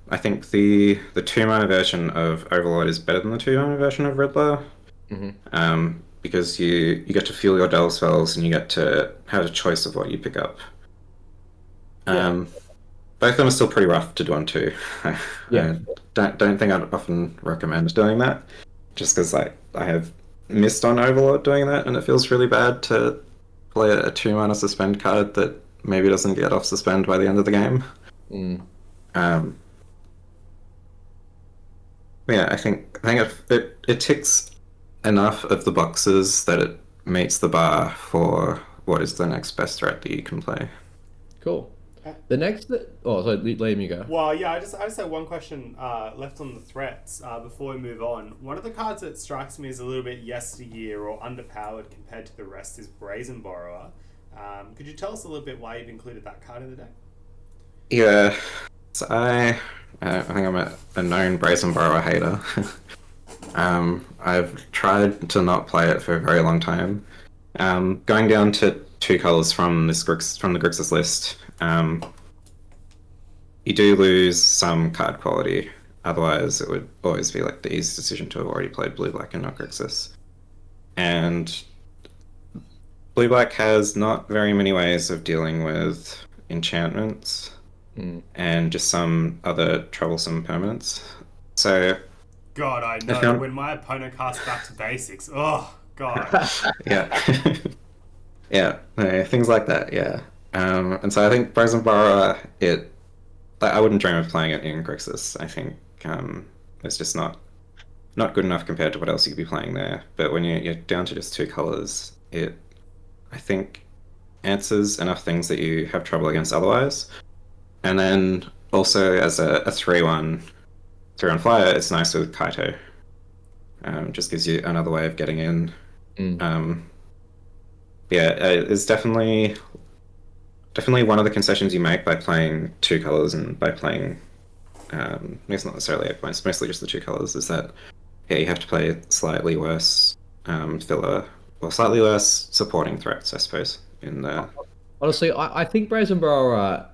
I think the 2 mana version of Overlord is better than the 2 mana version of Riddler. Because you get to feel your dull spells and you get to have a choice of what you pick up. Both of them are still pretty rough to do on 2. Yeah. Don't think I'd often recommend doing that, just because like I have missed on Overlord doing that, and it feels really bad to play a 2 mana suspend card that maybe doesn't get off suspend by the end of the game. Yeah, I think it ticks enough of the boxes that it meets the bar for what is the next best threat that you can play. Cool. The next, sorry, Liam, you go. Well, yeah, I just have one question left on the threats before we move on. One of the cards that strikes me as a little bit yesteryear or underpowered compared to the rest is Brazen Borrower. Could you tell us a little bit why you've included that card in the deck? Yeah, so I think I'm a known Brazen Borrower hater. I've tried to not play it for a very long time. Going down to 2 colors from the Grixis list, you do lose some card quality. Otherwise, it would always be like the easy decision to have already played blue-black and not Grixis. And blue-black has not very many ways of dealing with enchantments and just some other troublesome permanents. So God, I know. When my opponent casts Back to Basics, oh God. Yeah. Yeah, things like that, yeah. And so I think Brazen Borrower, I wouldn't dream of playing it in Grixis. I think it's just not good enough compared to what else you could be playing there. But when you're down to just 2 colors, it, I think, answers enough things that you have trouble against otherwise. And then also as a 3/1 flyer, it's nice with Kaito. Just gives you another way of getting in. It's definitely one of the concessions you make by playing 2 colors and by playing it's not necessarily 8 points, mostly just the 2 colors, is that you have to play slightly worse filler or slightly worse supporting threats, I suppose. Honestly, I think Brazen Borrower,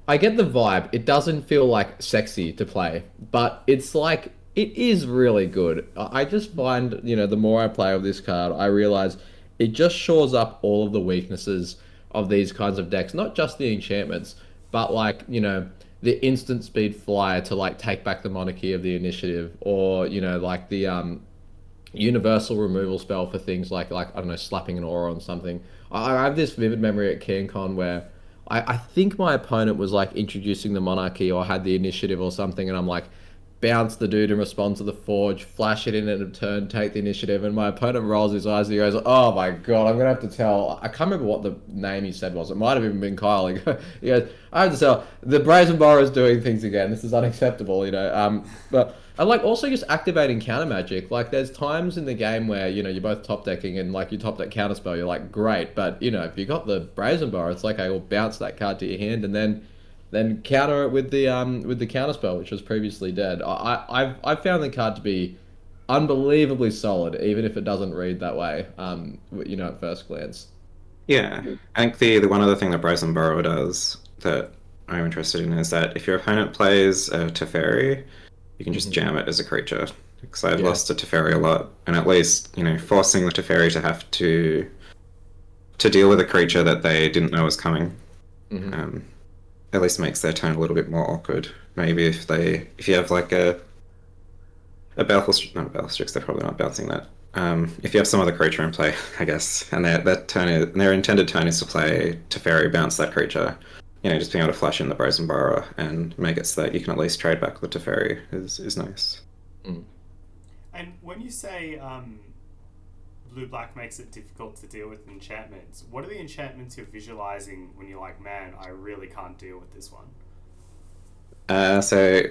I get the vibe. It doesn't feel like sexy to play, but it's like it is really good. I just find, you know, the more I play with this card, I realize it just shores up all of the weaknesses of these kinds of decks, not just the enchantments, but like, you know, the instant speed flyer to like take back the monarchy of the initiative, or, you know, like the universal removal spell for things like I don't know, slapping an aura on something. I have this vivid memory at CanCon where I think my opponent was like introducing the monarchy or had the initiative or something, and I'm like, bounce the dude and respond to the forge, flash it in at a turn, take the initiative, and my opponent rolls his eyes and he goes, oh my God, I'm going to have to tell, I can't remember what the name he said was, it might have even been Kyle. He goes, I have to tell, the Brazen Borrower is doing things again, this is unacceptable, you know. But and like also just activating counter magic, like there's times in the game where, you know, you're both top decking and like you top deck counter spell, you're like, great, but you know, if you got the Brazen Borrower, it's like I will bounce that card to your hand and then counter it with the counterspell, which was previously dead. I've found the card to be unbelievably solid, even if it doesn't read that way. At first glance. Yeah, I think the one other thing that Bryson Burrow does that I'm interested in is that if your opponent plays a Teferi, you can just jam it as a creature. Because I've lost to Teferi a lot, and at least forcing the Teferi to have to deal with a creature that they didn't know was coming, at least makes their turn a little bit more awkward. Maybe if you have like a Baleful, not a Baleful Strix, they're probably not bouncing that. If you have some other creature in play, I guess, and their intended turn is to play Teferi, bounce that creature, just being able to flash in the Brazen Borrower and make it so that you can at least trade back with Teferi is nice. And when you say blue-black makes it difficult to deal with enchantments, what are the enchantments you're visualizing when you're like, man, I really can't deal with this one? So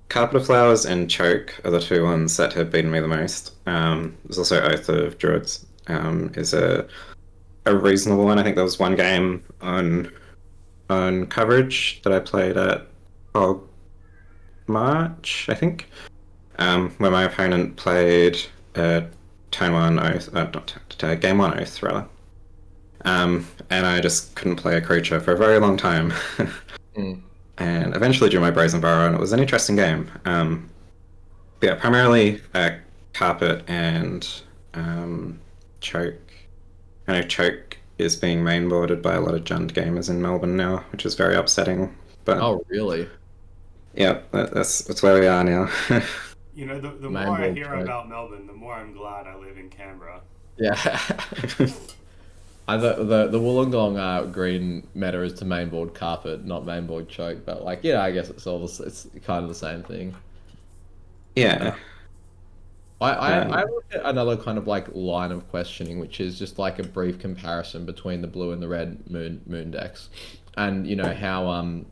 Carpet of Flowers and Choke are the two ones that have beaten me the most. There's also Oath of Druids is a reasonable one. I think there was one game on coverage that I played at March, I think, where my opponent played turn one Oath, game one Oath rather, and I just couldn't play a creature for a very long time. And eventually drew my Brazen Burrow, and it was an interesting game. But yeah, primarily Carpet and Choke. I know Choke is being mainboarded by a lot of Jund gamers in Melbourne now, which is very upsetting. But oh, really? Yeah, that's where we are now. The more I hear about Melbourne, the more I'm glad I live in Canberra. Yeah. The Wollongong green meta is to mainboard Carpet, not mainboard Choke, but I guess it's kind of the same thing. Yeah. I look at another kind of line of questioning, which is just a brief comparison between the blue and the red moon decks, and how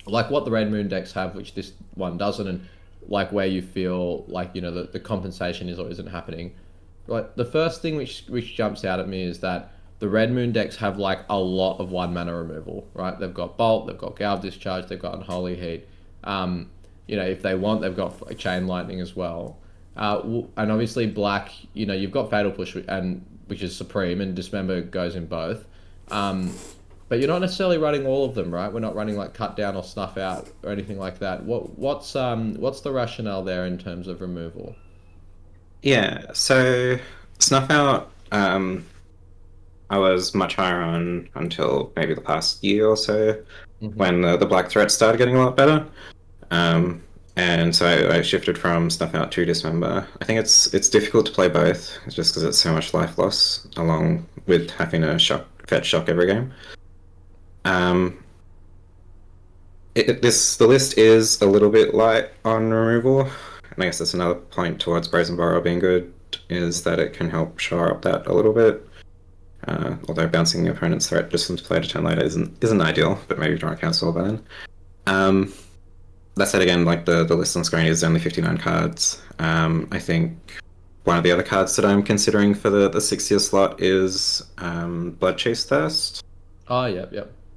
what the red moon decks have, which this one doesn't, and where you feel the compensation is or isn't happening. Right, the first thing which jumps out at me is that the red moon decks have a lot of 1-mana removal, right? They've got Bolt, they've got Galv Discharge, they've got Unholy Heat. If they want, they've got Chain Lightning as well. And obviously black, you've got Fatal Push, which is Supreme, and Dismember goes in both. But you're not necessarily running all of them, right? We're not running Cut Down or Snuff Out or anything like that. What's the rationale there in terms of removal? Yeah, so Snuff Out, I was much higher on until maybe the past year or so, when the black threat started getting a lot better. And so I shifted from Snuff Out to Dismember. I think it's difficult to play both, just because it's so much life loss, along with having to fetch shock every game. The list is a little bit light on removal, and I guess that's another point towards Brazen Borrow being good, is that it can help shore up that a little bit. Although bouncing the opponent's threat distance play to turn later isn't ideal, but maybe draw a cancel by then. That said, again, the list on screen is only 59 cards. I think one of the other cards that I'm considering for the 6-year slot is Bloodchase Thirst. Oh, yep.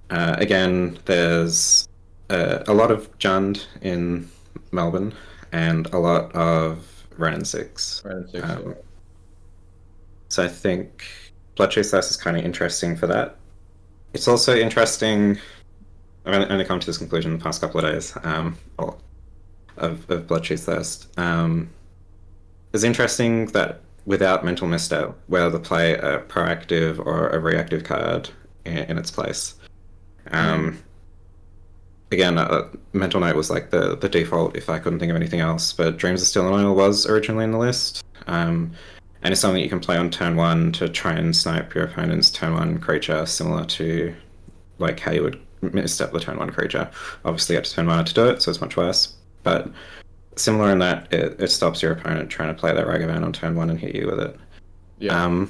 Again, there's a lot of Jund in Melbourne and a lot of Ren and 6. Sure. So I think Bloodchase Thirst is kind of interesting for that. It's also interesting. I've only come to this conclusion in the past couple of days of Bloodchase Thirst. It's interesting that without Mental Misstep, whether to play a proactive or a reactive card in its place. Again, Mental Note was the default if I couldn't think of anything else, but Dreams of Steel and Oil was originally in the list. And it's something you can play on turn 1 to try and snipe your opponent's turn 1 creature, similar to how you would misstep the turn 1 creature. Obviously you have to spend mana to do it, so it's much worse. But similar in that it stops your opponent trying to play that Ragavan on turn 1 and hit you with it. Yeah.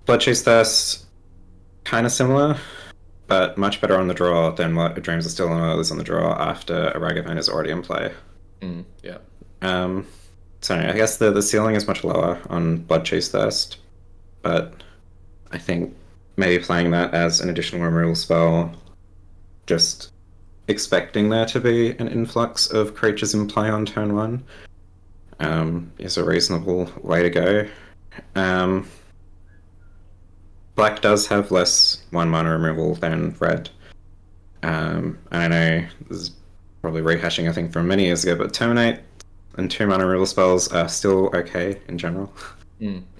Bloodchase Thirst, kind of similar, but much better on the draw than what Dreams of Steel and Oil is on the draw after a Ragavan is already in play. Yeah. So I guess the ceiling is much lower on Bloodchase Thirst, but I think maybe playing that as an additional removal spell, just expecting there to be an influx of creatures in play on turn 1, is a reasonable way to go. Black does have less 1 mana removal than red. I know this is probably rehashing a thing from many years ago, but Terminate and 2 mana removal spells are still okay in general.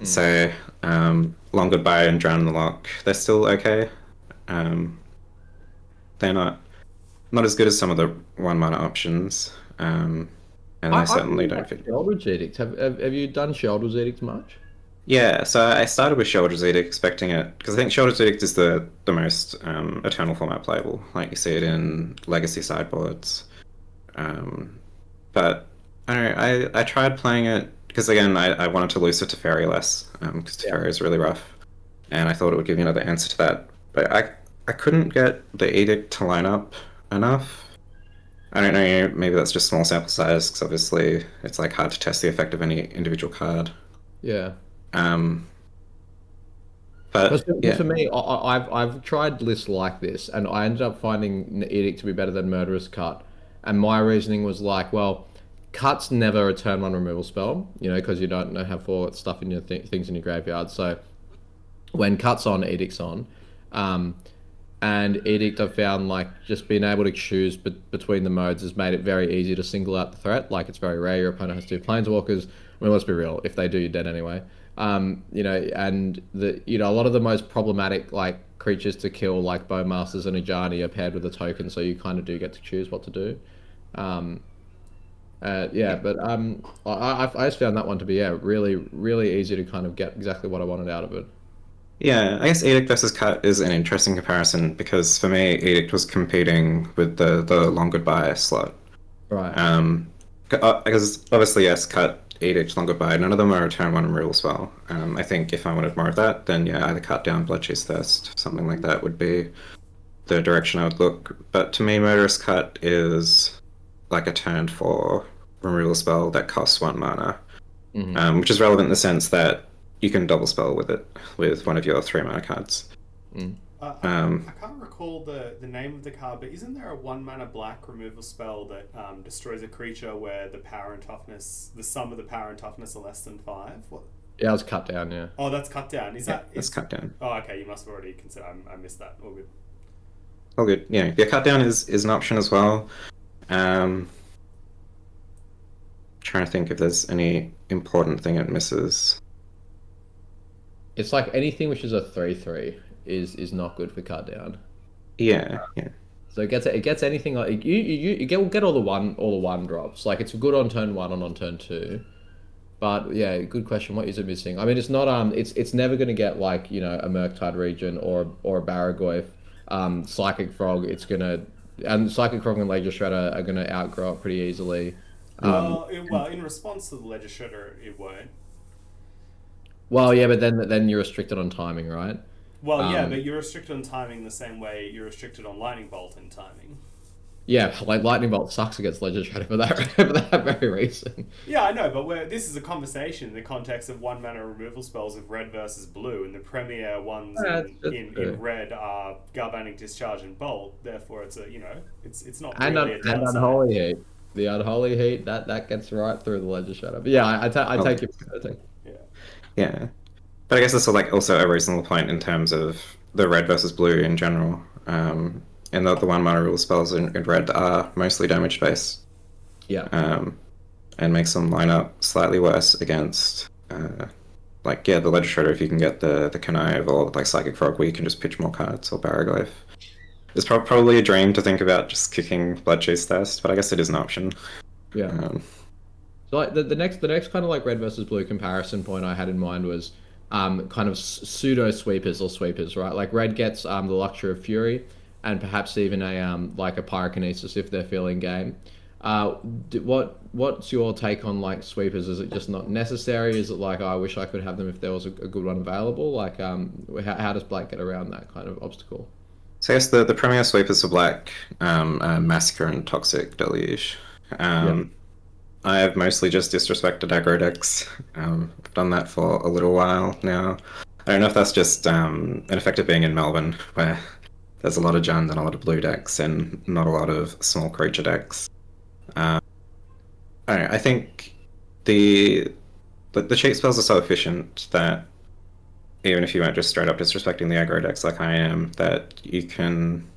So, Long Goodbye and Drown in the Lock, they're still okay. They're not as good as some of the 1 mana options, and they certainly don't fit. Sheldred's Edict. Have you done Sheldred's Edict much? Yeah, so I started with Sheldred's Edict expecting it, because I think Sheldred's Edict is the most Eternal format playable. Like, you see it in Legacy sideboards. But I don't know, I tried playing it, because again, I wanted to lose to Teferi less, because Teferi is really rough. And I thought it would give me another answer to that. But I couldn't get the Edict to line up enough. I don't know, maybe that's just small sample size, because obviously it's like hard to test the effect of any individual card. Yeah. But yeah. For me, I've tried lists like this, and I ended up finding Edict to be better than Murderous Cut. And my reasoning was like, well, Cut's never a turn 1 removal spell, because you don't know how for stuff in your things in your graveyard. So when Cut's on, Edict's on. And Edict, I've found, like, just being able to choose between the modes has made it very easy to single out the threat. Like, it's very rare your opponent has 2 Planeswalkers. I mean, let's be real, if they do, you're dead anyway. And a lot of the most problematic, like, creatures to kill, like Bowmasters and Ajani, are paired with a token, so you kind of do get to choose what to do. But I just found that one to be really, really easy to kind of get exactly what I wanted out of it. Yeah, I guess Edict versus Cut is an interesting comparison, because for me, Edict was competing with the Long Goodbye slot. Right. Because obviously, yes, Cut, Edict, Long Goodbye, none of them are a turn 1 removal spell. I think if I wanted more of that, then yeah, either Cut down Bloodchase Thirst, something like that would be the direction I would look. But to me, Murderous Cut is like a turn 4 removal spell that costs 1 mana, which is relevant in the sense that you can double spell with it with one of your 3 mana cards. I can't recall the name of the card, but isn't there a 1 mana black removal spell that destroys a creature where the power and toughness, the sum of the power and toughness are less than 5? What? Yeah, it was Cut Down, yeah. Oh, that's Cut Down. That's Cut Down. Oh, okay, you must have already considered. I missed that. All good. All good. Yeah, Cut Down is an option as well. Trying to think if there's any important thing it misses. It's like anything which is a 3/3 is not good for Cut Down. Yeah. So it gets anything like you get all the one drops. Like, it's good on turn 1 and on turn 2. But yeah, good question. What is it missing? I mean, it's not it's never going to get, like, a Murktide Region or a Barragoyf. Psychic Frog, and Psychic Frog and Ledger Shredder are gonna outgrow it pretty easily. Well, in response to the Ledger Shredder, it won't. Well, yeah, but then you're restricted on timing, right? Well, yeah, but you're restricted on timing the same way you're restricted on Lightning Bolt in timing. Yeah, like Lightning Bolt sucks against Ledger Shredder for that very reason. Yeah, I know, but this is a conversation in the context of 1 mana removal spells of red versus blue, and the premier ones in red are Galvanic Discharge and Bolt. Therefore, it's it's not really a downside. And Unholy Heat. The Unholy Heat that gets right through the Ledger Shredder. But yeah, I take it. Yeah, but I guess that's also a reasonable point in terms of the red versus blue in general. And the 1 mana rule spells in red are mostly damage based. Yeah. And makes them line up slightly worse against, the Ledger Shredder, if you can get the Connive, or like Psychic Frog, where you can just pitch more cards, or Barragoyf. It's probably a dream to think about just kicking Bloodchase Thirst, but I guess it is an option. Yeah. So like the next kind of like red versus blue comparison point I had in mind was kind of pseudo sweepers or sweepers, right? Like red gets the Luxury of Fury, and perhaps even a like a Pyrokinesis if they're feeling game. What's your take on like sweepers? Is it just not necessary? Is it like, I wish I could have them if there was a good one available? Like how does black get around that kind of obstacle? So I guess the premier sweepers for black are Massacre and Toxic Deluge. I've mostly just disrespected aggro decks. I've done that for a little while now. I don't know if that's just an effect of being in Melbourne, where there's a lot of Jund and a lot of blue decks and not a lot of small creature decks. I don't know, I think the the cheat spells are so efficient that even if you weren't just straight up disrespecting the aggro decks like I am, that you can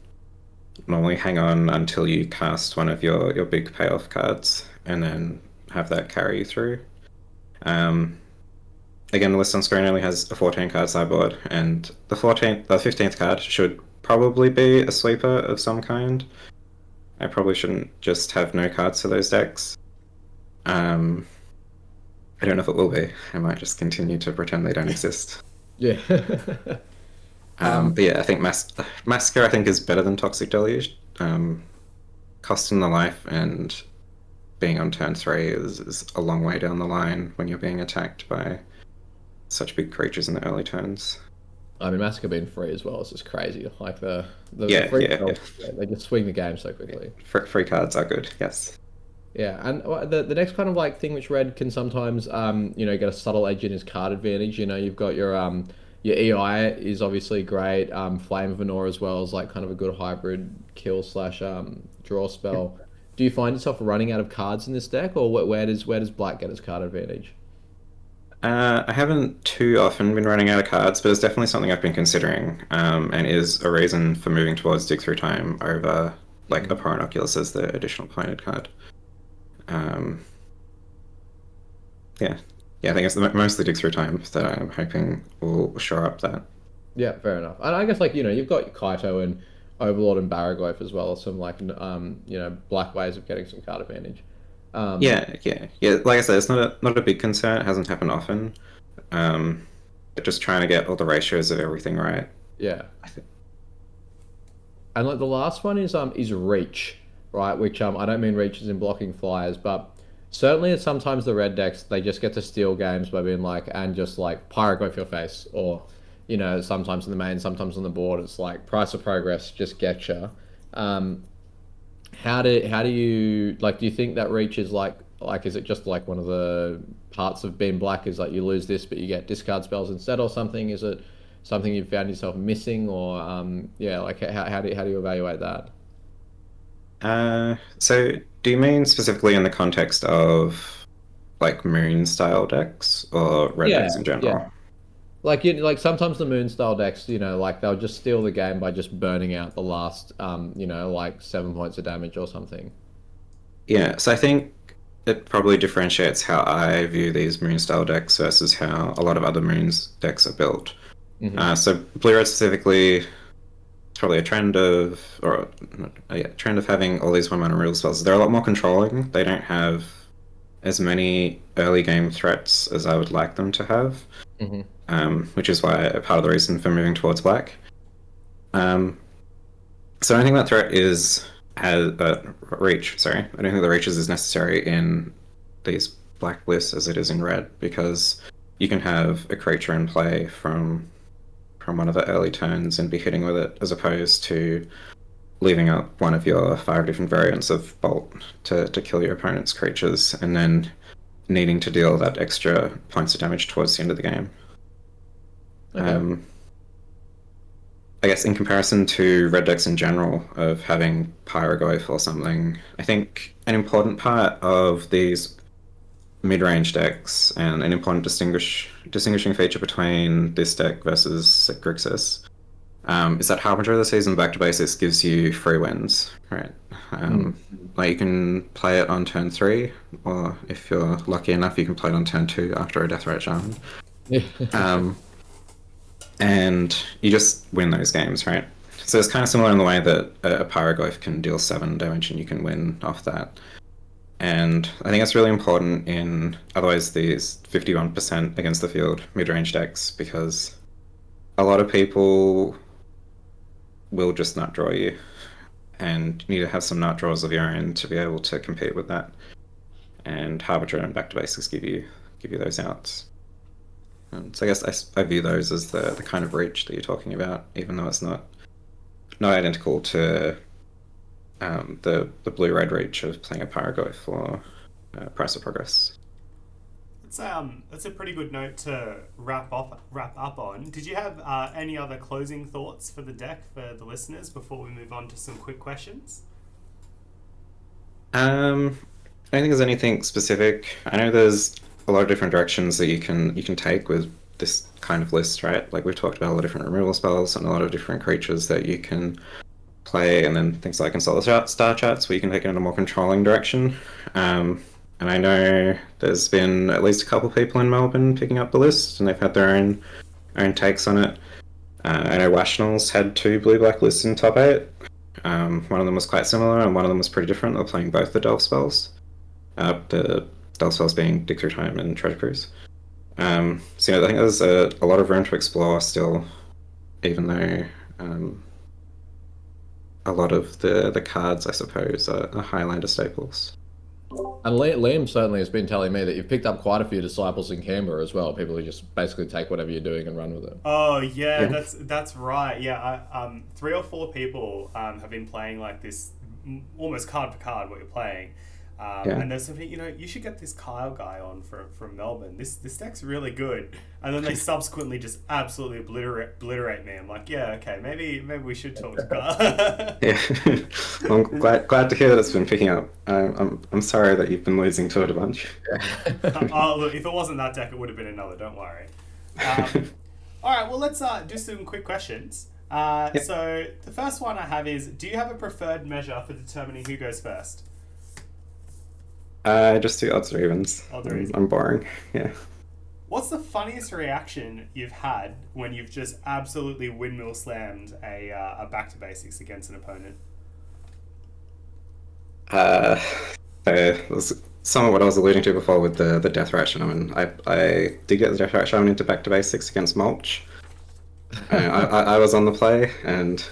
normally hang on until you cast one of your big payoff cards and then have that carry you through. Again, the list on screen only has a 14 card sideboard, and the 15th card should probably be a sweeper of some kind. I probably shouldn't just have no cards for those decks. I don't know if it will be. I might just continue to pretend they don't exist. Yeah. But yeah, I think Massacre I think is better than Toxic Deluge. Costing the life and being on turn 3 is a long way down the line when you're being attacked by such big creatures in the early turns. I mean, Massacre being free as well is just crazy. Like the Yeah, free yeah, cards, they just swing the game so quickly. Free cards are good, yes. Yeah, and the next kind of like thing which Red can sometimes get a subtle edge in is card advantage. You know, you've got your EI is obviously great. Flame of Anor as well is like kind of a good hybrid kill slash draw spell. Do you find yourself running out of cards in this deck, or where does Black get its card advantage? I haven't too often been running out of cards, but it's definitely something I've been considering, and is a reason for moving towards Dig Through Time over like Abhorrent Oculus as the additional pointed card. Yeah, I think it's mostly Dig Through Time that I'm hoping will shore up that. Yeah, fair enough. And I guess like you've got Kaito and Overlord and Baraglyph as well as some like black ways of getting some card advantage. Yeah. Like I said, it's not a big concern. It hasn't happened often. But just trying to get all the ratios of everything right. Yeah. And like the last one is reach, right? Which I don't mean reach as in blocking flyers, but certainly sometimes the red decks they just get to steal games by being like and just like Pyroglyph your face, or sometimes in the main, sometimes on the board it's like Price of Progress, just getcha. How do you like? Do you think that reach is like is it just like one of the parts of being black is like you lose this but you get discard spells instead or something? Is it something you've found yourself missing, or like how do you evaluate that? So do you mean specifically in the context of like moon style decks or red decks in general? Yeah. Like sometimes the moon style decks, like they'll just steal the game by just burning out the last, like 7 points of damage or something. Yeah, so I think it probably differentiates how I view these moon style decks versus how a lot of other moons decks are built. So blue red specifically, it's probably a trend of having all these 1-mana real spells. They're a lot more controlling. They don't have as many early game threats as I would like them to have. Which is why part of the reason for moving towards black. So I think that threat has reach. Sorry, I don't think the reach is as necessary in these black lists as it is in red, because you can have a creature in play from one of the early turns and be hitting with it, as opposed to leaving up one of your 5 different variants of bolt to kill your opponent's creatures and then needing to deal that extra points of damage towards the end of the game. Okay. I guess in comparison to red decks in general of having Pyroglyph or something, I think an important part of these mid-range decks and an important distinguishing feature between this deck versus Grixis is that Harbinger of the Season Back to Basics gives you free wins, right? Like you can play it on turn 3, or if you're lucky enough, you can play it on turn 2 after a Deathrite Shaman. And you just win those games, right? So it's kind of similar in the way that a Pyroglyph can deal 7 damage and you can win off that. And I think it's really important in otherwise these 51% against the field mid-range decks, because a lot of people will just nut draw you, and you need to have some nut draws of your own to be able to compete with that. And Harbinger and Back to Basics give you those outs. So I guess I view those as the kind of reach that you're talking about, even though it's not identical to the blue-red reach of playing a Pyroglyph or Price of Progress. That's a pretty good note to wrap up on. Did you have any other closing thoughts for the deck for the listeners before we move on to some quick questions? I I don't think there's anything specific. I know there's a lot of different directions that you can take with this kind of list, right? Like we've talked about a lot of different removal spells and a lot of different creatures that you can play, and then things like Console Star Chats where you can take it in a more controlling direction. And I know there's been at least a couple people in Melbourne picking up the list, and they've had their own takes on it. I know Rationals had 2 blue-black lists in top 8. One of them was quite similar, and one of them was pretty different. They're playing both the Delve spells. The Delve spells being Dig Through Time and Treasure Cruise. So yeah, I think there's a lot of room to explore still, even though a lot of the cards, I suppose, are Highlander staples. And Liam certainly has been telling me that you've picked up quite a few disciples in Canberra as well. People who just basically take whatever you're doing and run with it. Oh yeah, that's right. Yeah, 3 or 4 people have been playing like this, almost card for card what you're playing. And there's something, you should get this Kyle guy on from Melbourne. This deck's really good. And then they subsequently just absolutely obliterate me. I'm like, yeah, okay, maybe we should talk to Kyle. Yeah, well, I'm glad to hear that it's been picking up. I'm sorry that you've been losing to it a bunch. Oh look, if it wasn't that deck, it would have been another. Don't worry. All right, well let's do some quick questions. So the first one I have is: do you have a preferred measure for determining who goes first? Just do odds or evens. Odds or evens. I'm boring. Yeah. What's the funniest reaction you've had when you've just absolutely windmill slammed a back to basics against an opponent? So it was some of what I was alluding to before with the Death Rat Shaman. I did get the Death Rat Shaman into back to basics against Mulch. I was on the play, and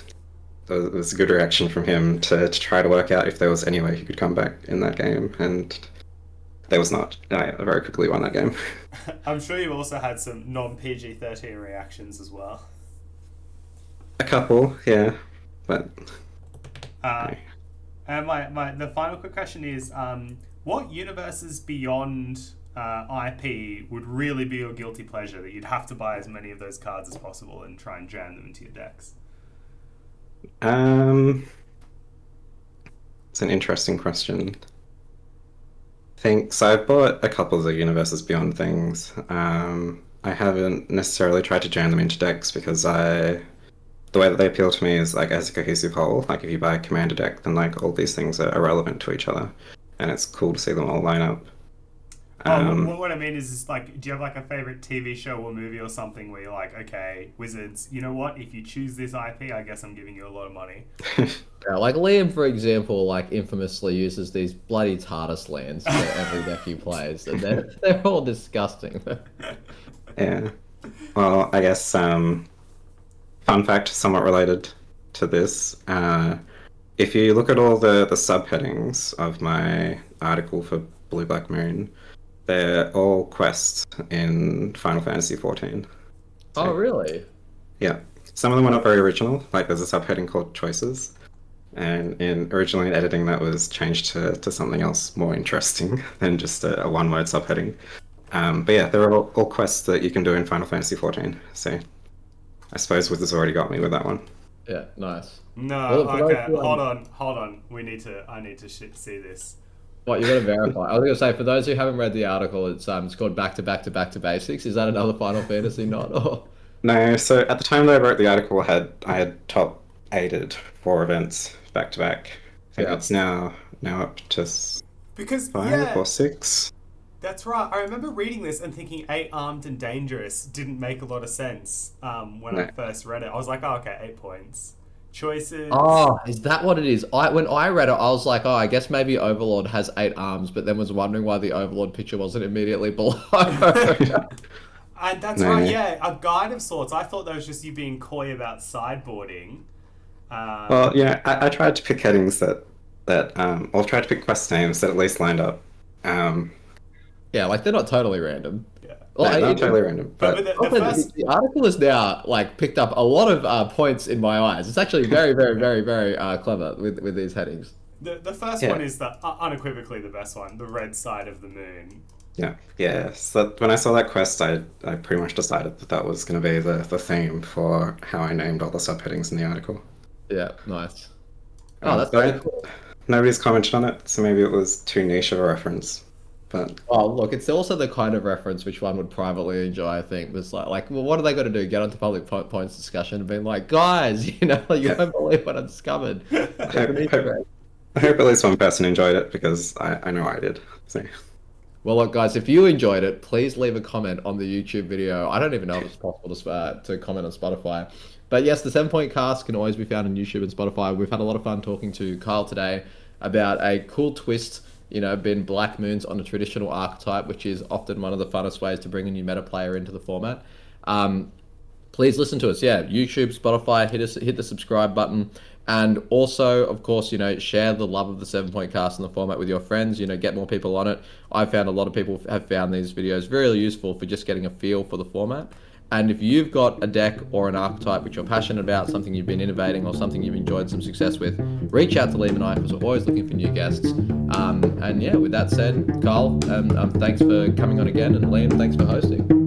it was a good reaction from him to try to work out if there was any way he could come back in that game, and there was not. I very quickly won that game. I'm sure you've also had some non-PG-13 reactions as well. A couple, yeah, but... And the final quick question is, what universes beyond IP would really be your guilty pleasure that you'd have to buy as many of those cards as possible and try and jam them into your decks? It's an interesting question. So I've bought a couple of the universes beyond things. I haven't necessarily tried to jam them into decks because the way that they appeal to me is like as a cohesive whole. Like if you buy a commander deck, then like all these things are relevant to each other, and it's cool to see them all line up. What I mean is like, do you have like a favorite TV show or movie or something where you're like, okay, Wizards, you know what? If you choose this IP, I guess I'm giving you a lot of money. Yeah, like Liam, for example, like infamously uses these bloody TARDIS lands for every deck he plays, and they're all disgusting. Yeah. Well, I guess fun fact, somewhat related to this. If you look at all the subheadings of my article for Blue Black Moon, they're all quests in Final Fantasy XIV. So, oh, really? Yeah. Some of them were not very original. Like there's a subheading called Choices. And originally in editing that was changed to something else more interesting than just a one-word subheading. But yeah, they're all quests that you can do in Final Fantasy XIV. So I suppose Wizards already got me with that one. Yeah, nice. No, well, okay, hold on. I need to see this. What, you got to verify? I was going to say, for those who haven't read the article, it's called Back to Basics. Is that another Final Fantasy nod? Or? No, so at the time that I wrote the article, I had top 8'd 4 events back to back. I think it's now up to 5 or 6. That's right. I remember reading this and thinking 8 armed and dangerous didn't make a lot of sense when I first read it. I was like, oh, okay, 8 points. Choices. Oh, is that what it is? When I read it, I was like, oh, I guess maybe Overlord has 8 arms, but then was wondering why the Overlord picture wasn't immediately below. And that's right, yeah, a guide of sorts. I thought that was just you being coy about sideboarding. Well, yeah, I tried to pick headings or tried to pick quest names that at least lined up. Yeah, like they're not totally random. Yeah, well, not totally random. But the article has now like picked up a lot of points in my eyes. It's actually very, very, very, very clever with these headings. The first one is unequivocally the best one, the red side of the moon. Yeah. So when I saw that quest, I pretty much decided that was going to be the theme for how I named all the subheadings in the article. Yeah, nice. Oh, that's very cool. nobody's commented on it, so maybe it was too niche of a reference. But Oh, look, it's also the kind of reference which one would privately enjoy, I think. It's like, well, what are they got to do? Get onto public points discussion and being like, guys, you Yeah. don't believe what I discovered. I hope at least one person enjoyed it because I know I did. So. Well, look, guys, if you enjoyed it, please leave a comment on the YouTube video. I don't even know if it's possible to comment on Spotify. But yes, the 7-Point Cast can always be found on YouTube and Spotify. We've had a lot of fun talking to Kyle today about a cool twist, been Black Moons on a traditional archetype, which is often one of the funnest ways to bring a new meta player into the format. Please listen to us. Yeah, YouTube, Spotify, hit the subscribe button. And also, of course, share the love of the 7-Point Cast and the format with your friends, get more people on it. I've found a lot of people have found these videos very useful for just getting a feel for the format. And if you've got a deck or an archetype which you're passionate about, something you've been innovating or something you've enjoyed some success with, reach out to Liam and I because we're always looking for new guests. And yeah, with that said, Carl, thanks for coming on again, and Liam, thanks for hosting.